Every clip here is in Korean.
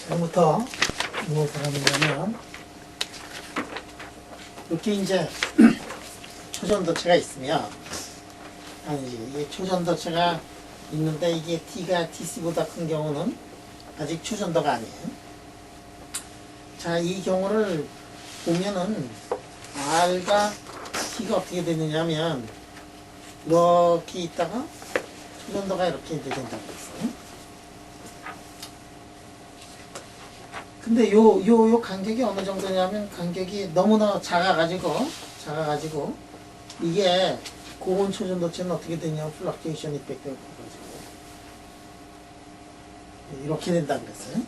지금부터 무엇을 하느냐면 이렇게 이제 초전도체가 있으면 아니지 이게 초전도체가 있는데 이게 T가 TC보다 큰 경우는 아직 초전도가 아니에요. 자, 이 경우를 보면은 R과 T가 어떻게 되느냐면 이렇게 있다가 초전도가 이렇게 이제 된다고 했어요. 근데 요 간격이 어느 정도냐면 간격이 너무나 작아가지고 이게 고온 초전도체는 어떻게 되냐면 플럭케이션 이펙트가 커가지고 이렇게 된다 그랬어요.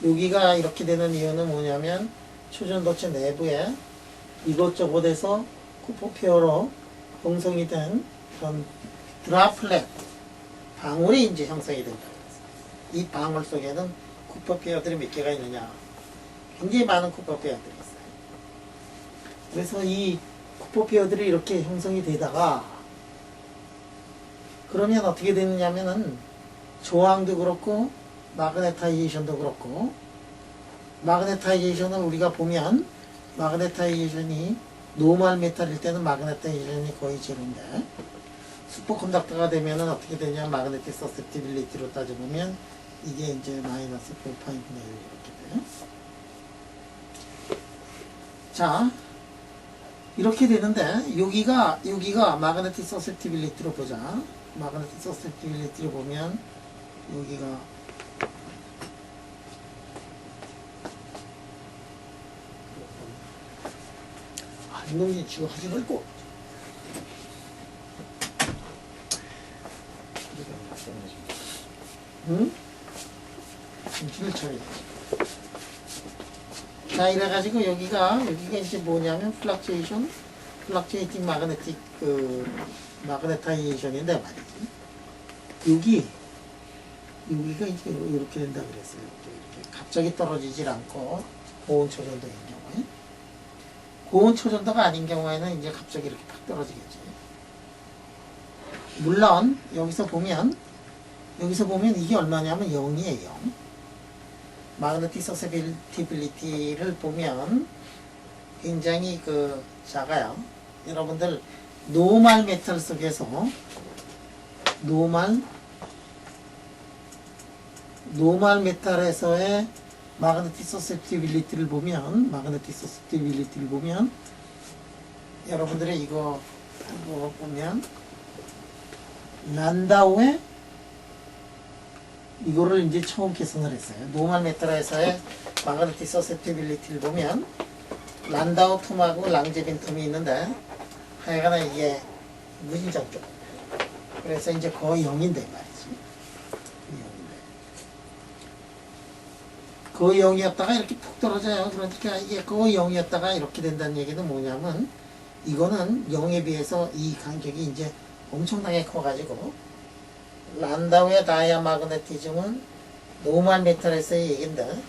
여기가 이렇게 되는 이유는 뭐냐면 초전도체 내부에 이것저것에서 쿠퍼페어로 형성이 된 그런 드라플렛 방울이 이제 형성이 된다 그랬어요. 이 방울 속에는 쿠퍼페어들이 몇 개가 있느냐, 굉장히 많은 쿠퍼페어들이 있어요. 그래서 이 쿠퍼페어들이 이렇게 형성이 되다가 그러면 어떻게 되느냐면은 조항도 그렇고 마그네타이제이션도 그렇고, 마그네타이제이션을 우리가 보면 마그네타이제이션이 노멀 메탈일 때는 마그네타이제이션이 거의 제로인데 슈퍼컨덕터가 되면은 어떻게 되냐, 마그네틱 서셉티빌리티로 따져보면 이게 이제 마이너스 4파이분의 1 이렇게 돼요. 자, 이렇게 되는데 여기가 마그네틱 서셉티빌리티로 보자. 마그네틱 서셉티빌리티로 보면 여기가 이놈이 지금 하지 말고 응? 정신을 차려. 자, 이래가지고 여기가 이제 뭐냐면 플락츄에이팅 마그네틱 마그네타이제이션인데 말이지. 여기가 이제 이렇게 된다 그랬어요. 이렇게 갑자기 떨어지질 않고 고온 초전도인 경우에, 고온 초전도가 아닌 경우에는 이제 갑자기 이렇게 팍 떨어지겠지. 물론 여기서 보면 이게 얼마냐면 0이에요. 0. 마그네틱 서셉티빌리티를 보면 굉장히 작아요. 여러분들 노멀 메탈 속에서 노멀 메탈에서의 마그네틱 서셉티빌리티를 보면 여러분들의 이거 보면 란다우에 이거를 이제 처음 계산을 했어요. 노멀 메탈에서의 마그네틱 서셉티빌리티를 보면 란다우 텀하고 랑제빈 텀이 있는데 하여간에 이게 무진장 쪽. 그래서 이제 거의 0인데 말이지. 거의 0이었다가 이렇게 푹 떨어져요. 그러니까 이게 거의 0이었다가 이렇게 된다는 얘기는 뭐냐면 이거는 0에 비해서 이 간격이 이제 엄청나게 커가지고 란다우의 다이아 마그네티즘은 노멀 메탈에서의 얘기인데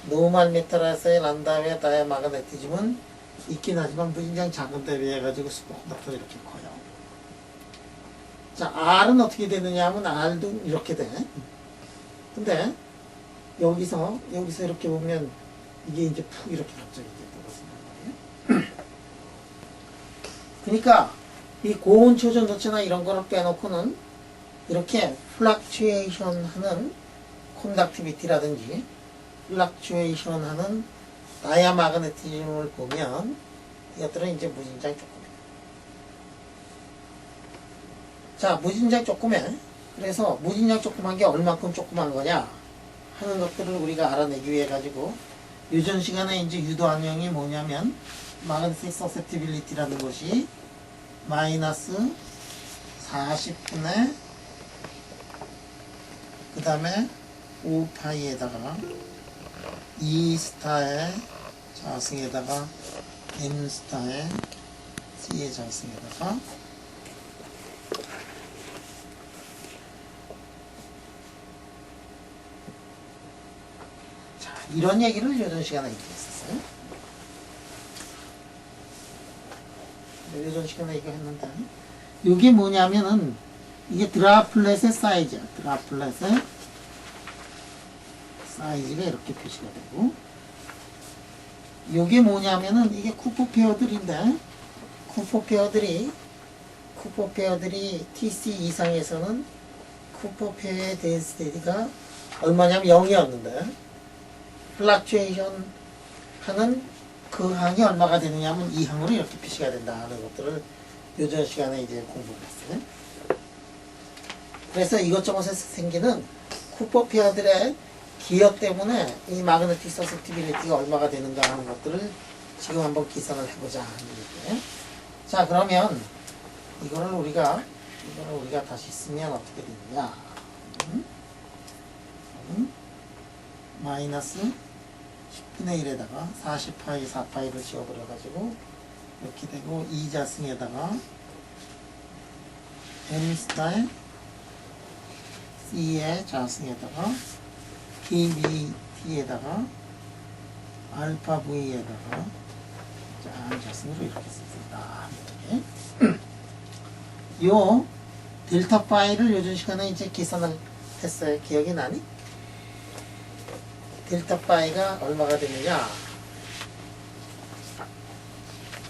노멀 메탈에서의 란다우의 다이아 마그네티즘은 있긴 하지만 무진장 작은 데 비해가지고 슈퍼컨덕터가 이렇게 커요. 자, R은 어떻게 되느냐 하면 R도 이렇게 돼. 근데 여기서 이렇게 보면 이게 이제 푹 이렇게 갑자기 떨어진단 말이에요. 그러니까 이 고온 초전도체나 이런 거를 빼놓고는 이렇게 플락츄에이션 하는 콘덕티비티라든지 플락츄에이션 하는 다이아 마그네티즘을 보면 이것들은 이제 무진장 조그매. 자, 무진장 조그매. 그래서 무진장 조그만 게 얼만큼 조그만 거냐 하는 것들을 우리가 알아내기 위해 가지고 유전 시간에 이제 유도한 형이 뭐냐면 마그네틱 서셉티빌리티라는 것이 마이너스 40분의 그 다음에 5파이에다가 2스타의 자승에다가 M스타의 C의 자승에다가 자, 이런 얘기를 요전 시간에 이렇게 했었어요. 요전 시간에 이거 했는데 이게 뭐냐면은 이게 드랍플렛의 사이즈야. 드랍플렛의 사이즈가 이렇게 표시가 되고, 요게 뭐냐면은 이게 쿠퍼 페어들인데, 쿠퍼 페어들이 TC 이상에서는 쿠퍼 페어의 덴시티가 얼마냐면 0이었는데, 플락츄에이션 하는 그 항이 얼마가 되느냐면 이 항으로 이렇게 표시가 된다 하는 것들을 요전 시간에 이제 공부를 했어요. 그래서 이것저것에서 생기는 쿠퍼 페어들의 기여 때문에 이 마그네틱 서셉티빌리티가 얼마가 되는가 하는 것들을 지금 한번 계산을 해보자 하는 얘기예요. 자, 그러면 이거를 우리가 다시 쓰면 어떻게 되느냐? 마이너스 10분의 1에다가 40파이 4파이를 지워버려가지고 이렇게 되고, 2자승에다가 m 스타일 c의 자승에다가 pbt에다가 알파 v에다가 자승으로 이렇게 씁니다. 요 델타 파이를 요즘 시간에 이제 계산을 했어요. 기억이 나니? 델타 파이가 얼마가 되느냐?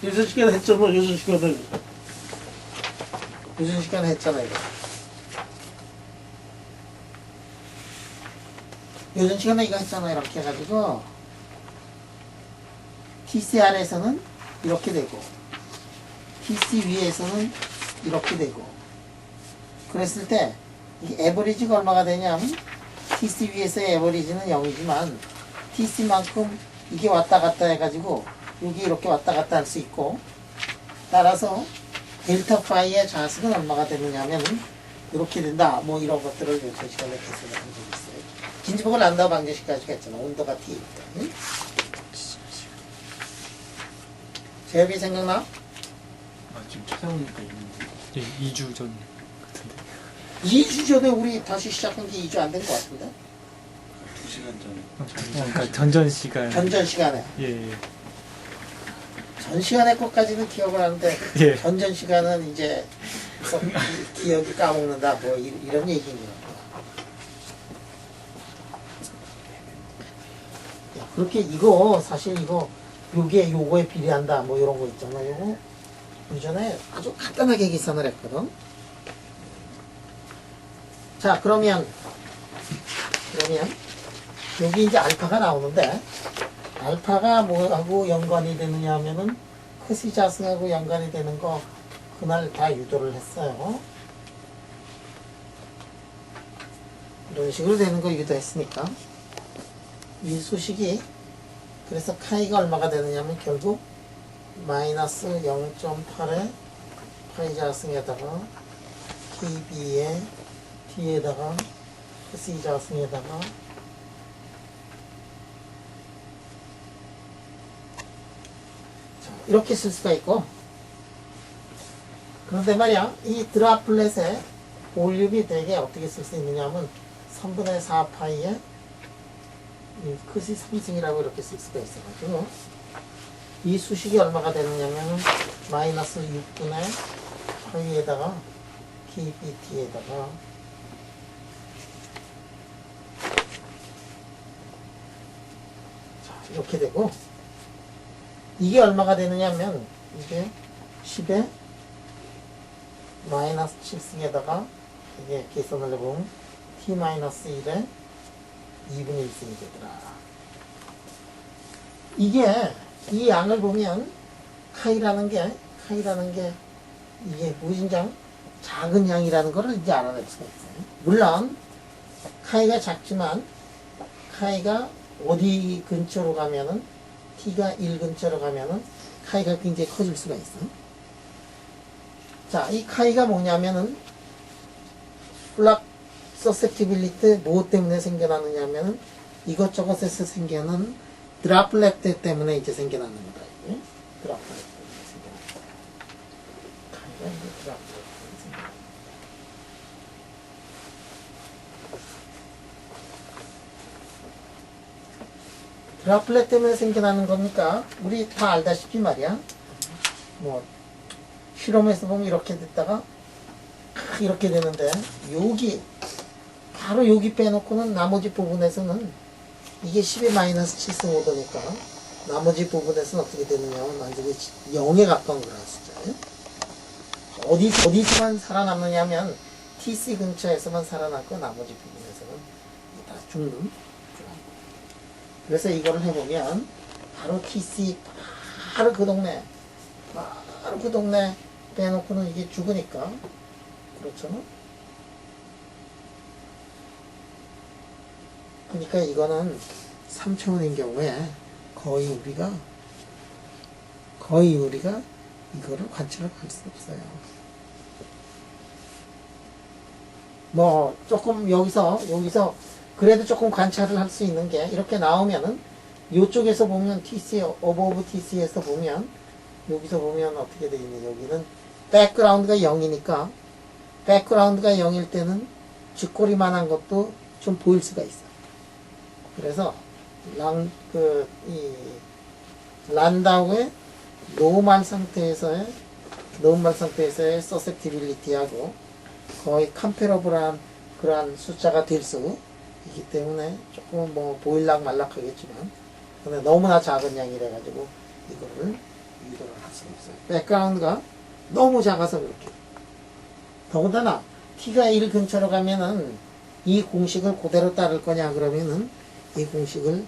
요즘 시간에 했잖아. 요즘 시간에 했잖아 이거. 요즘 시간에 이거 했잖아. 이렇게 해가지고 TCR에서는 이렇게 되고 TC 위에서는 이렇게 되고, 그랬을 때 이게 에버리지가 얼마가 되냐면 TC 위에서의 에버리지는 0이지만 TC만큼 이게 왔다 갔다 해가지고 여기 이렇게 왔다 갔다 할 수 있고, 따라서 델타 파이의 자식은 얼마가 되느냐면 이렇게 된다. 뭐 이런 것들을 요즘 시간에 계산을 한 적이 있어요. 긴지복을 란다우 방정식까지 했잖아. 온도가 T일 때. 응? 제협이 생각나? 아, 지금 찾아보니까 있는데. 예, 2주 전 같은데. 2주 전에 우리 다시 시작한 게 2주 안 된 것 같은데? 2시간 전에. 그러니까 전전 시간. 전전 시간에. 예, 예. 전 시간의 것까지는 기억을 하는데, 예. 전전 시간은 이제 기억이 까먹는다. 뭐 이런 얘기인 것 같아요. 그렇게 이거 사실 이거 요거에 비례한다 뭐 이런 거 있잖아요. 요거 이전에 아주 간단하게 계산을 했거든. 자, 그러면 여기 이제 알파가 나오는데, 알파가 뭐하고 연관이 되느냐 하면은 크시 자승하고 연관이 되는 거 그날 다 유도를 했어요. 이런 식으로 되는 거 유도했으니까 이 수식이, 그래서 카이가 얼마가 되느냐면 결국 마이너스 0.8에 파이 자승에다가 KB에 D에다가 C 자승에다가 이렇게 쓸 수가 있고, 그런데 말이야, 이 드랍플렛의 볼륨이 되게 어떻게 쓸 수 있느냐 하면 3분의 4 파이에 이 크시 3승이라고 이렇게 쓸 수가 있어가지고, 이 수식이 얼마가 되느냐면 마이너스 6분의 파이에다가 PBT에다가 이렇게 되고, 이게 얼마가 되느냐면 이게 10에 마이너스 7승에다가 이게 계산을 해보면 t 마이너스 1에 2분의 1승이 되더라. 이게 이 양을 보면 카이라는 게 이게 무진장 작은 양이라는 것을 이제 알아낼 수가 있어요. 물론 카이가 작지만 카이가 어디 근처로 가면은 T가 1 근처로 가면은 카이가 굉장히 커질 수가 있어. 자, 이 카이가 뭐냐면은 플락 서셉티빌리티 뭐 때문에 생겨나느냐면은 이것저것에서 생겨난 드랍플렉 때문에 이제 생겨나는 거다. 이게 드랍플렉 때문에 생겨나는 거다. 카이가 이제 드랍플렉 때문에 생겨나는 거다. 드랍플렛 때문에 생겨나는 거니까 우리 다 알다시피 말이야. 뭐 실험에서 보면 이렇게 됐다가 이렇게 되는데, 여기 바로 여기 빼놓고는 나머지 부분에서는 이게 12-7승 5도니까 나머지 부분에서는 어떻게 되느냐 하면 완전히 0에 가까운 거라 숫자예요. 어디서만 살아남느냐 하면 TC 근처에서만 살아남고 나머지 부분에서는 다 죽는. 그래서 이거를 해보면 바로 TC 바로 그 동네 빼놓고는 이게 죽으니까 그렇죠. 그러니까 이거는 3차원인 경우에 거의 우리가 이거를 관찰을 할 수 없어요. 뭐 조금 여기서 그래도 조금 관찰을 할 수 있는 게 이렇게 나오면은 이쪽에서 보면 TC 어버브 TC에서 보면 여기서 보면 어떻게 되어 있냐. 여기는 백그라운드가 0이니까 백그라운드가 0일 때는 쥐꼬리만한 것도 좀 보일 수가 있어. 그래서 란다우의 노멀 상태에서의 서셉티빌리티하고 거의 컴패러블한 그러한 숫자가 될 수 있기 때문에 조금 뭐 보일락 말락 하겠지만 근데 너무나 작은 양이라 가지고 이거를 유도를 할 수가 없어요. 백그라운드가 너무 작아서 그렇게. 더군다나 t가 1 근처로 가면은 이 공식을 그대로 따를 거냐 그러면은 이 공식을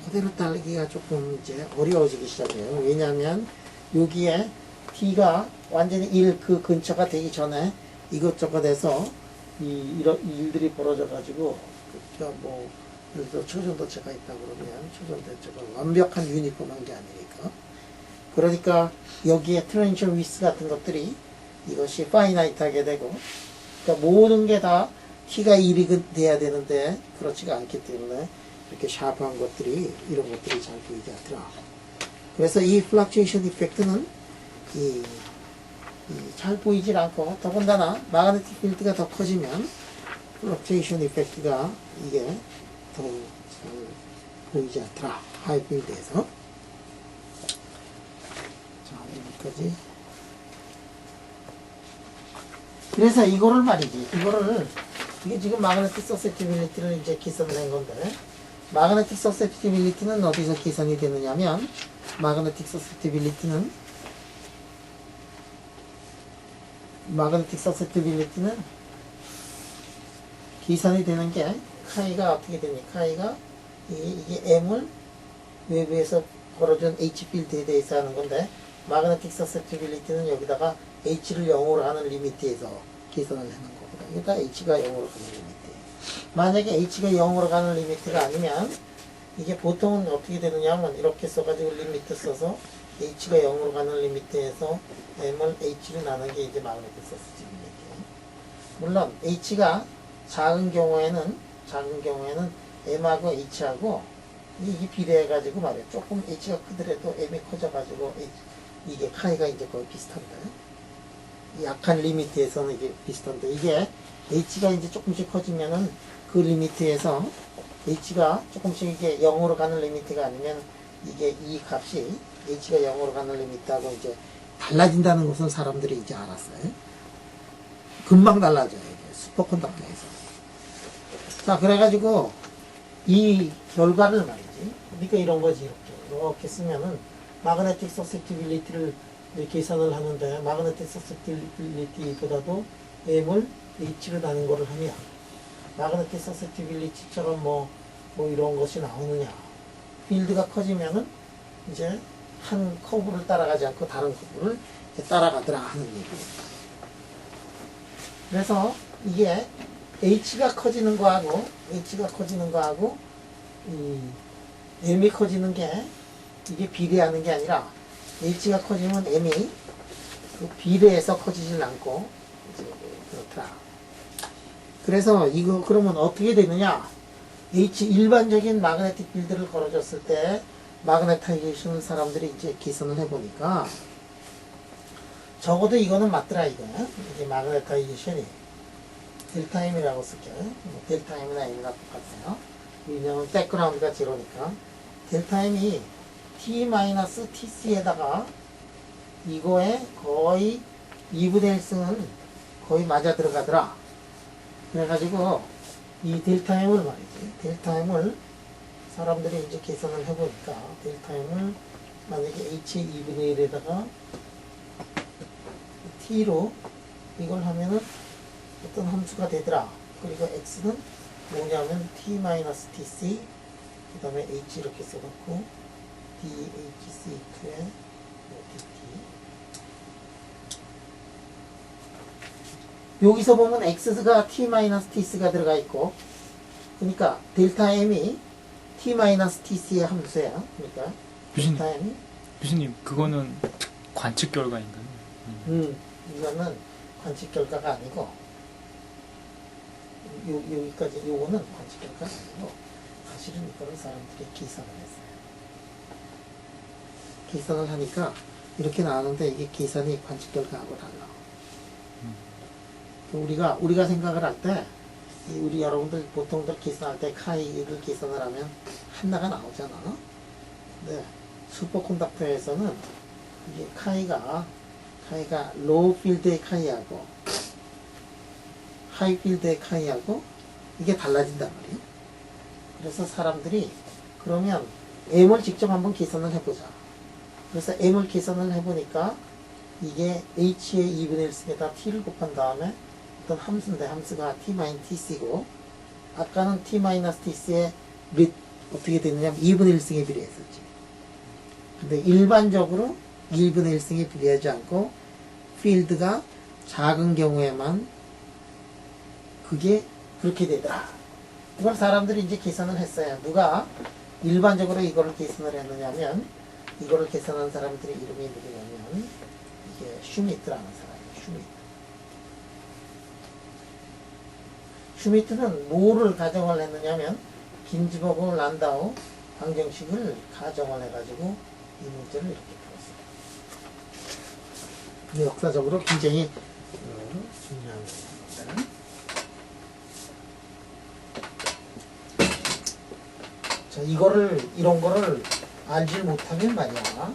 그대로 따르기가 조금 이제 어려워지기 시작해요. 왜냐하면 여기에 t가 완전히 1 그 근처가 되기 전에 이것저것 해서 이런 일들이 벌어져 가지고 뭐 예를 들어 초전도체가 있다 그러면 초전도체가 완벽한 유니폼한 게 아니니까. 그러니까 여기에 트랜지션 위스 같은 것들이 이것이 파이나이트하게 되고 그러니까 모든 게 다 t가 1이 돼야 되는데 그렇지가 않기 때문에 이렇게 샤프한 것들이 이런 것들이 잘 보이지 않더라. 그래서 이 플럭추에이션 이펙트는 잘 보이질 않고 더군다나 마그네틱 필드가 더 커지면 플럭추에이션 이펙트가 이게 더 잘 보이지 않더라. 하이 필드에서. 자, 여기까지. 그래서 이거를 말이지. 이게 지금 마그네틱 서셉티빌리티를 이제 계산을 한 건데 마그네틱 서셉티빌리티는 어디서 계산이 되느냐면 마그네틱 서셉티빌리티는 계산이 되는 게 카이가 어떻게 되니? 카이가 이게 M을 외부에서 벌어준 H 필드에 대해서 하는 건데 마그네틱 서셉티빌리티는 여기다가 H를 0으로 하는 리미트에서 계산을 하는 거거든. 여기다 H가 0으로 가는 리미트. 만약에 H가 0으로 가는 리미트가 아니면 이게 보통은 어떻게 되느냐 하면 이렇게 써가지고 리미트 써서 H가 0으로 가는 리미트에서 M을 H로 나눈 게 이제 마그네틱 서셉티빌리티. 물론 H가 작은 경우에는 M하고 H하고 이게 비례해가지고 말이야. 조금 H가 크더라도 M이 커져가지고 이게 카이가 이제 거의 비슷한데. 약한 리미트에서는 이게 비슷한데 이게 H가 이제 조금씩 커지면은 그 리미트에서 H가 조금씩 이게 0으로 가는 리미트가 아니면 이게 이 값이 H가 0으로 가는 리미트하고 이제 달라진다는 것은 사람들이 이제 알았어요. 금방 달라져요. 이게 슈퍼컨덕터에서. 자, 그래가지고 이 결과를 말이지. 그러니까 이런 거지. 이렇게 쓰면은 마그네틱 서셉티빌리티를 계산을 하는데 마그네틱 서셉티빌리티보다도 M을 H로 나눈 거를 하면 마그네틱 서셉티빌리티처럼 뭐 이런 것이 나오느냐. 필드가 커지면은 이제 한 커브를 따라가지 않고 다른 커브를 따라가더라 하는 얘기예요. 그래서 이게 H가 커지는 거하고 이 M이 커지는 게 이게 비례하는 게 아니라 H가 커지면 M이 그 비례해서 커지질 않고 이제 그렇더라. 그래서 이거 그러면 어떻게 되느냐? 일반적인 마그네틱 필드를 걸어줬을 때 마그네타이제이션을 사람들이 이제 계산을 해보니까 적어도 이거는 맞더라 이거야. 이게 마그네타이제이션이 델타 M이라고 쓸게요. 델타 M이나 M이나 똑같아요. 왜냐면 백그라운드가 제로니까 델타 M이 T-TC에다가 이거에 거의 2분의 1승은 거의 맞아 들어가더라. 그래가지고 이 델타 M을 말이지. 델타 M을 사람들이 이제 계산을 해보니까 델타 m을 만약에 h의 2분의 1에다가 t로 이걸 하면은 어떤 함수가 되더라. 그리고 x는 뭐냐면 t-tc 그 다음에 h 이렇게 써놓고 dhc2에 dt. 여기서 보면 x가 t-tc가 들어가 있고, 그러니까 델타 m이 t-tc의 함수야. 그러니까 교수님, 델타 m이 교수님 그거는 관측 결과인가요? 이거는 관측 결과가 아니고 여기까지 요거는 관측 결과가 아니고 사실은 이거를 사람들이 계산을 했어요. 계산을 하니까 이렇게 나오는데 이게 계산이 관측 결과하고 달라. 우리가 생각을 할 때 우리 여러분들 보통들 계산할 때 카이를 계산을 하면 하나가 나오잖아. 근데 슈퍼컨덕터에서는 이게 카이가 로우 필드의 카이하고 하이 필드의 카이하고 이게 달라진단 말이에요. 그래서 사람들이 그러면 M을 직접 한번 계산을 해보자. 그래서 M을 계산을 해보니까 이게 H의 2분의 1승에다 T를 곱한 다음에 어떤 함수인데 함수가 T-TC고 아까는 T-TC의 어떻게 됐느냐면 2분의 1승에 비례했었지. 근데 일반적으로 1분의 1승에 비례하지 않고 필드가 작은 경우에만 그게 그렇게 되더라. 이걸 사람들이 이제 계산을 했어요. 누가 일반적으로 이거를 계산을 했느냐면 이거를 계산한 사람들의 이름이 누구냐면 이게 슈미트라는 사람이에요. 슈미트는 뭐를 가정을 했느냐면 긴즈버그 란다우 방정식을 가정을 해가지고 이 문제를 이렇게 풀었어요. 역사적으로 굉장히 중요한 겁니다. 자, 이런 거를 알지 못하면 말이야.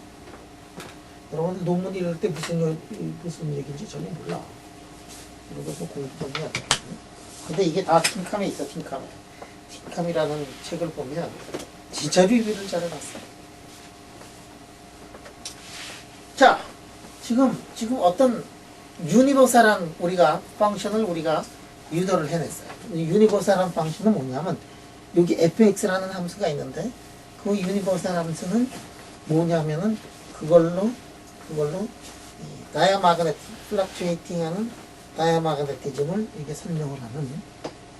여러분 논문 읽을 때 무슨 얘기인지 전혀 몰라. 이런 것도 공부 좀 해야 돼. 근데 이게 다 틴캄에 있어, 틴캄에. 틴캄이라는 책을 보면 진짜 리뷰를 잘 해놨어. 자, 지금 어떤 유니버설한 우리가 펑션을 우리가 유도를 해냈어요. 유니버설한 펑션은 뭐냐면 여기 fx라는 함수가 있는데 그 유니버설 함수는 뭐냐면은 그걸로 이 다이아마그네틱 플럭추에이팅하는 다이아마그네티즘을 이게 설명을 하는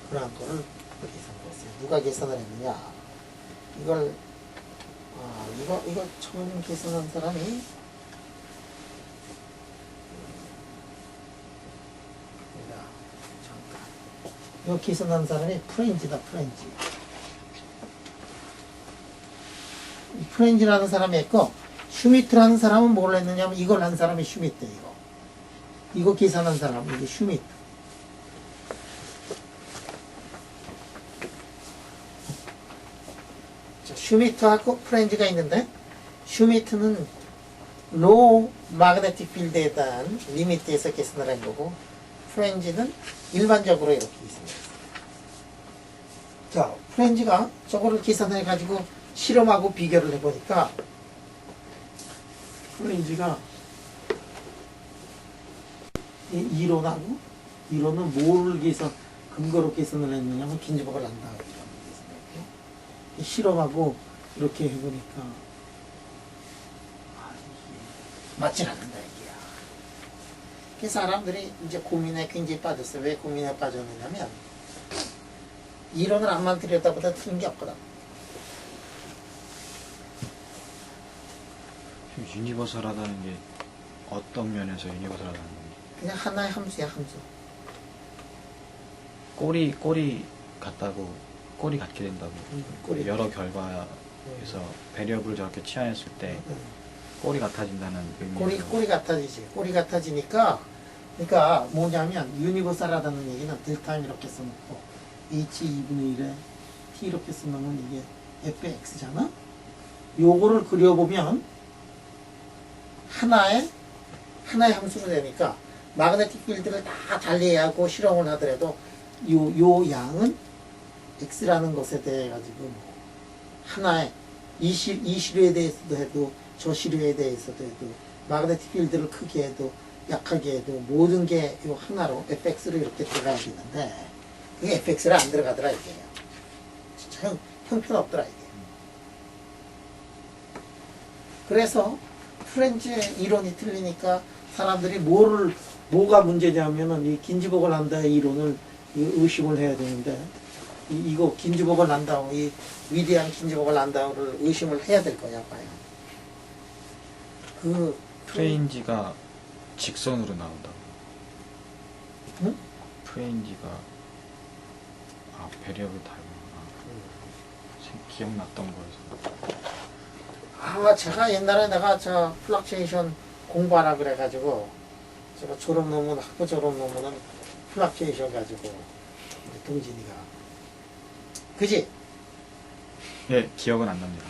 그러한 거를 계산했어요. 누가 계산을 했느냐? 이걸 이거 처음 계산한 사람이 이거 계산한 사람이 프렌지다. 프렌지라는 사람이 있고 슈미트라는 사람은 뭘 했느냐면 이걸 한 사람이 슈미트. 이거 계산한 사람 이게 슈미트. 자, 슈미트하고 프렌지가 있는데 슈미트는 로우 마그네틱 필드에 대한 리미트에서 계산을 한 거고 프렌지는 일반적으로 이렇게 계산했어요. 자, 프렌지가 저거를 계산해 가지고 실험하고 비교를 해보니까 프렌지가 이론은 뭘 근거로 계산을 했느냐면 긴즈버그 란다우 이론을 계산했고 실험하고 이렇게 해보니까 이게 맞질 않는다 이게야. 그래서 사람들이 이제 고민에 굉장히 빠졌어요. 왜 고민에 빠졌느냐면 이론을 안만 들여다보다 틀린 게 없거든. 유니버설하다는 게 어떤 면에서 유니버설하다는 건지. 그냥 하나의 함수야, 함수. 꼴이 같다고, 꼴이 같게 된다고. 꼴이 여러 결과에서 배력을 저렇게 치환했을 때 꼴이 같아진다는 의미에서. 꼴이 같아지지. 꼴이 같아지니까, 그러니까 뭐냐면 유니버설하다는 얘기는 델타 이렇게 써놓고 h 2분의 1에 t 이렇게 써놓으면 이게 fx잖아. 요거를 그려보면 하나의 함수로 되니까 마그네틱 필드를 다 달리하고 실험을 하더라도 요 양은 x라는 것에 대해 가지고 뭐 하나의 이 시류에 대해서도 해도 저 시류에 대해서도 해도 마그네틱 필드를 크게 해도 약하게 해도 모든 게 이 하나로 FX로 이렇게 들어가야 되는데 그게 FX로 안 들어가더라 이게요. 진짜 형편없더라 이게. 그래서 프렌즈의 이론이 틀리니까 사람들이 뭐가 문제냐면은 이 긴지버글 란다의 이론을 의심을 해야 되는데 이거 긴지버글 란다우 이 위대한 긴지버글 란다우를 의심을 해야 될 거냐 봐요. 그 프레인지가 직선으로 나온다. 응? 프레인지가 배력을 달구나. 기억났던 거에서. 제가 옛날에 내가 저 플락츄에이션 공부하라 그래가지고 제가 학부 졸업 논문은 플락츄에이션 가지고 동진이가 그지? 예, 기억은 안 납니다.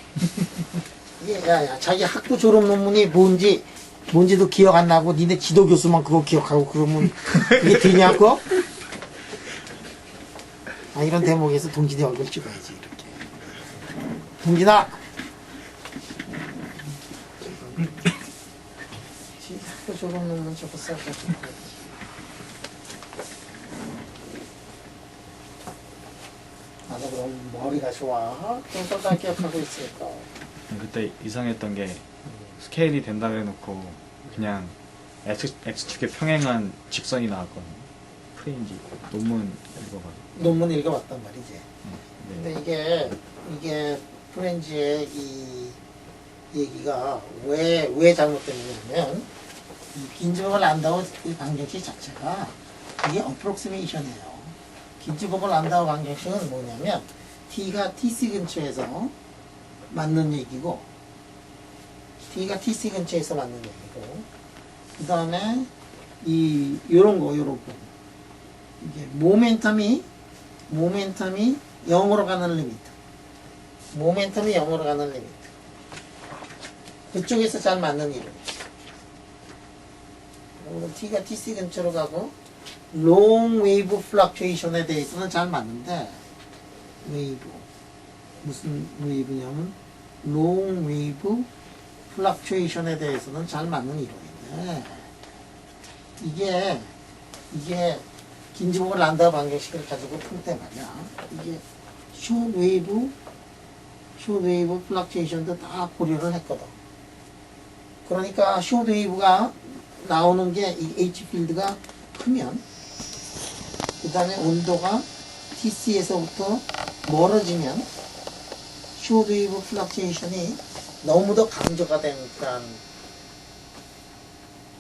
이게 자기 학부 졸업 논문이 뭔지도 기억 안 나고 니네 지도 교수만 그거 기억하고 그러면 이게 되냐고? 이런 대목에서 동진이 얼굴 찍어야지 이렇게. 동진아! 학부 졸업 논문 저거 써가지고 나도 그럼 머리가 좋아. 그걸 다 기억하고 있으니까. 그때 이상했던 게 스케일이 된다 그래놓고 그냥 X축에 평행한 직선이 나왔거든요. 프레인지 논문 읽어봐서. 논문 읽어봤단 말이지. 네. 근데 이게 프렌즈의 이 얘기가 왜 잘못됐냐면 이 긴지버글 란다우 이 방정식 자체가 이게 어프록시메이션이에요. 긴지버글 란다우 방정식은 뭐냐면 t가 tc 근처에서 맞는 얘기고 t가 tc 근처에서 맞는 얘기고 그 다음에 요런 거 이게 모멘텀이 0으로 가는 리미트. 모멘텀이 0으로 가는 리미트. 그쪽에서 잘 맞는 이름. t가 tc 근처로 가고 롱 웨이브 플럭츄에이션에 대해서는 잘 맞는데 무슨 웨이브냐면 롱 웨이브 플럭츄에이션에 대해서는 잘 맞는 이론인데 이게 긴지버글 란다우 방정식을 가지고 풀 때 말이야. 이게 숏 웨이브 플럭츄에이션도 다 고려를 했거든. 그러니까 숏 웨이브가 나오는 게 이 H 필드가 크면 그 다음에 온도가 TC에서부터 멀어지면 숏 웨이브 플럭츄에이션이 너무 더 강조가 되니까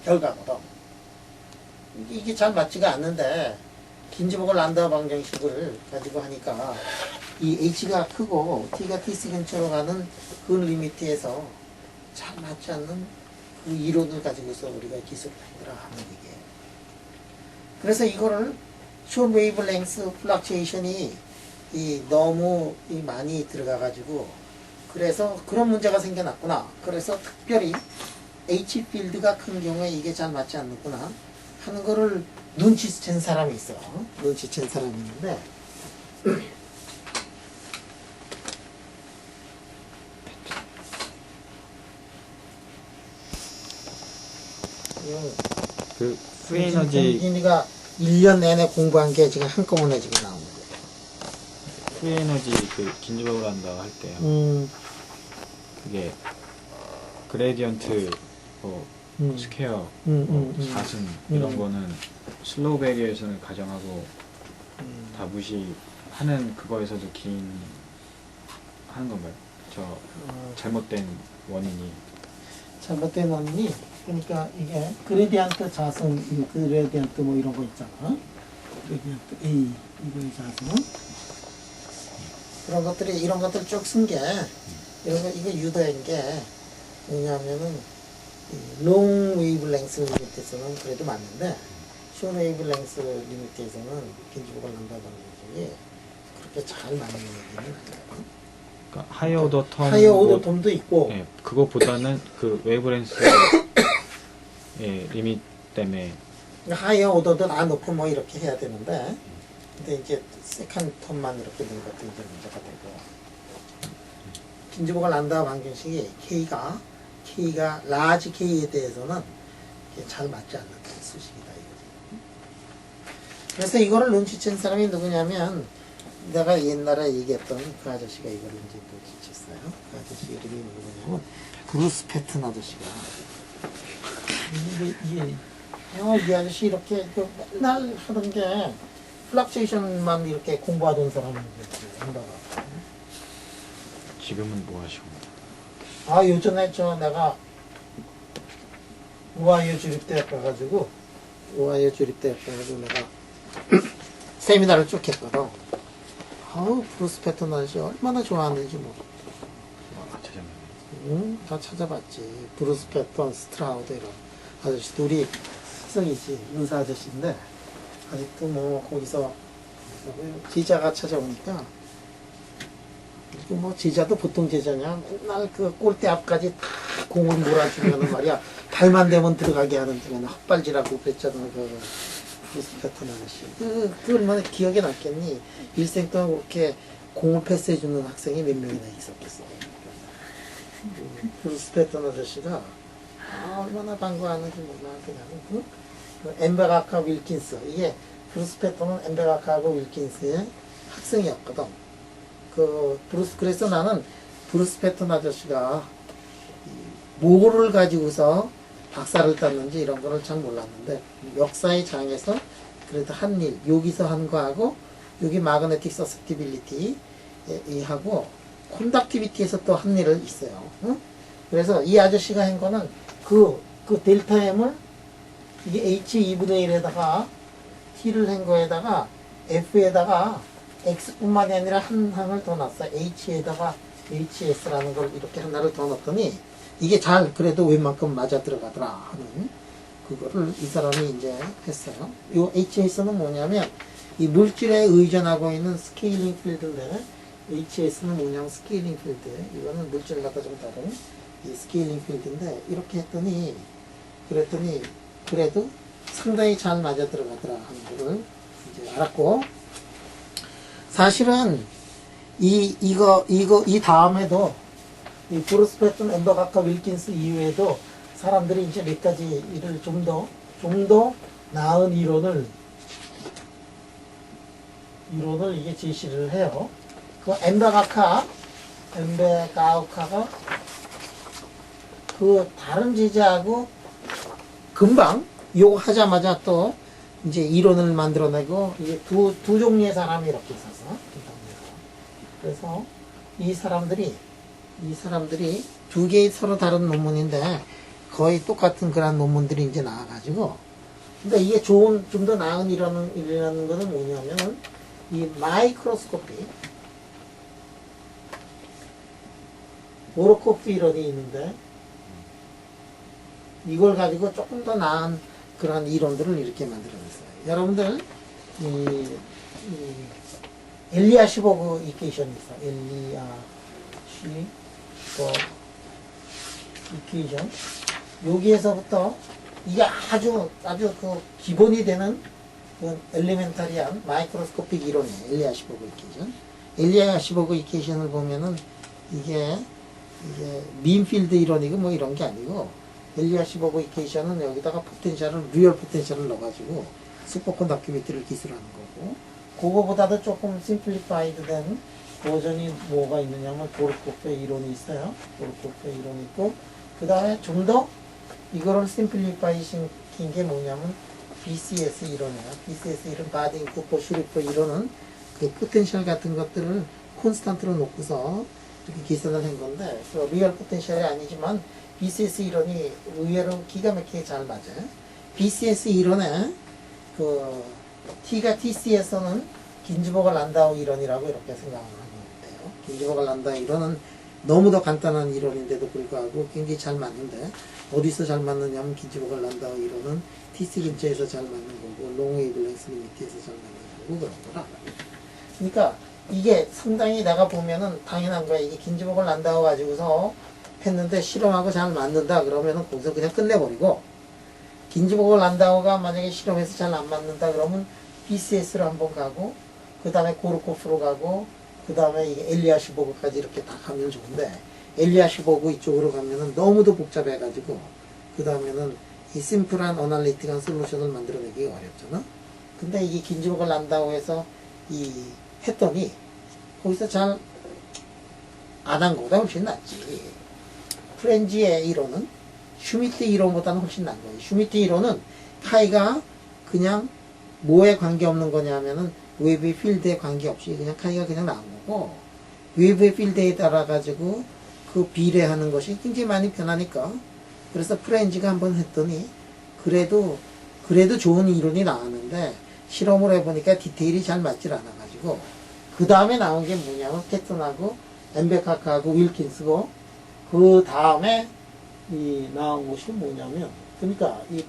결과거든. 이게 잘 맞지가 않는데 긴지버글 란다우 방정식을 가지고 하니까 이 H가 크고 T가 TC 근처로 가는 그 리미트에서 잘 맞지 않는 그 이론을 가지고서 우리가 기술을 했더라 하는 얘기예요. 그래서 이거를 숏 웨이브 랭스 플럭츄에이션이 너무 많이 들어가가지고 그래서 그런 문제가 생겨났구나. 그래서 특별히 H 필드가 큰 경우에 이게 잘 맞지 않는구나 하는 거를 눈치챈 사람이 있어. 눈치챈 사람이 있는데 그 프리에너지 김진이가 1년 내내 공부한 게 지금 한꺼번에 지금 나오는 거예요. 프리에너지 그 긴지버글 란다우 할 때요. 그게 그레디언트 스퀘어 사슴 이런 거는 슬로우 베리어에서는 가정하고 다 무시하는 그거에서도 하는 건가요? 잘못된 원인이 잘못된 원인이 그러니까 이게 그레디언트 자성 그레디언트 뭐 이런 거 있잖아. 그레디언트 A 이거의 자성 이런 것들 쭉 쓴 게 이거 유도한 게 뭐냐면은 롱 웨이브 랭스 리미트에서는 그래도 맞는데 숏 웨이브 랭스 리미트에서는 긴지버글 란다우 방정식이 그렇게 잘 맞는 얘기는 아니에요. 그러니까 하이어 오더 텀 하이어 오더 텀도 있고 예, 그거보다는 그 웨이브렌스 리밋 때문에 하이어 오더도 다 놓고 뭐 이렇게 해야 되는데 근데 이제 세컨 텀만 이렇게 넣은 것도 이제 문제가 되고 긴즈버그 란다우 방정식이 K가 라지 K에 대해서는 이게 잘 맞지 않는 그런 수식이다 이거지. 그래서 이거를 눈치챈 사람이 누구냐면 내가 옛날에 얘기했던 그 아저씨가 이거를 이제 눈치챘어요. 그 아저씨 이름이 누구냐면 브루스 패튼 아저씨가 이 아저씨 이렇게 그 맨날 하던 게 플락체이션만 이렇게 공부하던 사람인데 지금은 뭐 하시고? 요전에 내가 오하이오 주립대학 가가지고 내가 세미나를 쭉 했거든. 브루스 패턴 아저씨 얼마나 좋아하는지 뭐. 찾아봤네. 다 찾아봤지. 브루스 패턴, 스트라우드 이런 아저씨도 우리 학생이지. 의사 아저씨인데 아직도 뭐 거기서 제자가 찾아오니까 뭐 제자도 보통 제자냐 맨날 그 골대 앞까지 다 공을 몰아주면은 말이야 발만 대면 들어가게 하는 그런 헛발질하고 그랬잖아. 그 브루스 패턴 아저씨 그 얼마나 기억에 남겠니. 일생 동안 그렇게 공을 패스해주는 학생이 몇 명이나 있었겠어. 브루스 패턴 아저씨가 얼마나 반가워하는지 몰라. 그냥 그 엠베가카 윌킨스, 이게 브루스 패턴은 엠베가카하고 윌킨스의 학생이었거든. 그래서 나는 브루스 패턴 아저씨가 뭐를 가지고서 박사를 땄는지 이런 거를 잘 몰랐는데 역사의 장에서 그래도 한 일, 여기서 한 거하고 여기 마그네틱 서스티빌리티 하고 콘덕티비티에서 또 한 일을 있어요. 응? 그래서 이 아저씨가 한 거는 그 델타 M을 이게 H2분의 1에다가 T를 한 거에다가 F에다가 X뿐만이 아니라 한 항을 더 넣었어. H에다가 HS라는 걸 이렇게 하나를 더 넣었더니 이게 잘 그래도 웬만큼 맞아 들어가더라 하는 그거를 이 사람이 이제 했어요. 요 HS는 뭐냐면 이 물질에 의존하고 있는 스케일링 필드인데 HS는 뭐냐면 스케일링 필드. 이거는 물질을 갖다 좀 다른 이 스케일링 필드인데 이렇게 했더니 그랬더니 그래도 상당히 잘 맞아 들어가더라 하는 거를 이제 알았고 사실은 이 다음에도 이 브루스 패턴, 엠버가카 윌킨스 이후에도 사람들이 이제 몇 가지 일을 좀 더 나은 이론을 이게 제시를 해요. 그 엠베가카가 그 다른 제자하고 금방 요거 하자마자 또 이제 이론을 만들어내고 이게 두 종류의 사람이 이렇게 있어서 그래서 이 사람들이 두 개의 서로 다른 논문인데 거의 똑같은 그런 논문들이 이제 나와가지고 근데 이게 좀 더 나은 이라는 거는 뭐냐면 이 마이크로스코피 오로코피 이론이 있는데 이걸 가지고 조금 더 나은 그런 이론들을 이렇게 만들어냈어요. 여러분들 엘리아시보그 이퀘이션이 있어요. 이퀘이션. 여기에서부터 이게 아주 그 기본이 되는 그 엘리멘타리한 마이크로스코픽 이론이에요. 엘리아시보그 이퀘이션. 엘리아시보그 이퀘이션을 보면은 이게 민필드 이론이고 뭐 이런 게 아니고 엘리아시보그 이퀘이션은 여기다가 리얼 포텐셜을 넣어가지고 슈퍼컨덕티비티를 기술하는 거고 그거보다도 조금 심플리파이드 된 버전이 뭐가 있느냐면 보르코프의 이론이 있어요. 보르코프의 이론이 있고 그 다음에 좀 더 이거를 심플리파이 시킨 게 뭐냐면 BCS 이론이에요. BCS 이론, 바딩, 쿠퍼, 슈리퍼 이론은 그 포텐셜 같은 것들을 콘스탄트로 놓고서 이렇게 계산을 한 건데 리얼 포텐셜이 아니지만 BCS 이론이 의외로 기가 막히게 잘 맞아요. BCS 이론에 그 T가 TC에서는 긴즈버그 란다우 이론이라고 이렇게 생각을 하면 돼요. 긴즈버그 란다우 이론은 너무도 간단한 이론인데도 불구하고 굉장히 잘 맞는데 어디서 잘 맞느냐면 긴즈버그 란다우 이론은 TC 근처에서 잘 맞는 거고 롱웨이블랭스 리미트에서 잘 맞는 거고 그런 거라. 그러니까 이게 상당히 내가 보면은 당연한 거야. 이게 긴즈버그 란다우 가지고서 했는데 실험하고 잘 맞는다 그러면은 거기서 그냥 끝내버리고 긴즈버그 란다우가 만약에 실험해서 잘 안 맞는다 그러면 BCS로 한번 가고 그 다음에 고르코프로 가고 그 다음에 이 엘리아시보그까지 이렇게 다 가면 좋은데, 엘리아시보그 이쪽으로 가면은 너무도 복잡해가지고, 그 다음에는 이 심플한 어널리틱한 솔루션을 만들어내기 어렵잖아. 근데 이게 긴지복을 난다고 해서 했더니 거기서 잘 안 한 거보다 훨씬 낫지. 프렌지의 이론은 슈미트 이론보다는 훨씬 난 거예요. 슈미트 이론은 카이가 그냥 뭐에 관계없는 거냐면은 웨이브의 필드에 관계없이 그냥 카이가 그냥 나온 거고, 웨이브의 필드에 따라 가지고 그 비례하는 것이 굉장히 많이 변하니까, 그래서 프렌지가 한번 했더니 그래도 좋은 이론이 나왔는데 실험을 해보니까 디테일이 잘 맞질 않아가지고, 그 다음에 나온 게 뭐냐면 패턴하고 엠베카카하고 윌킨스고, 그 다음에 나온 것이 뭐냐면, 그러니까 이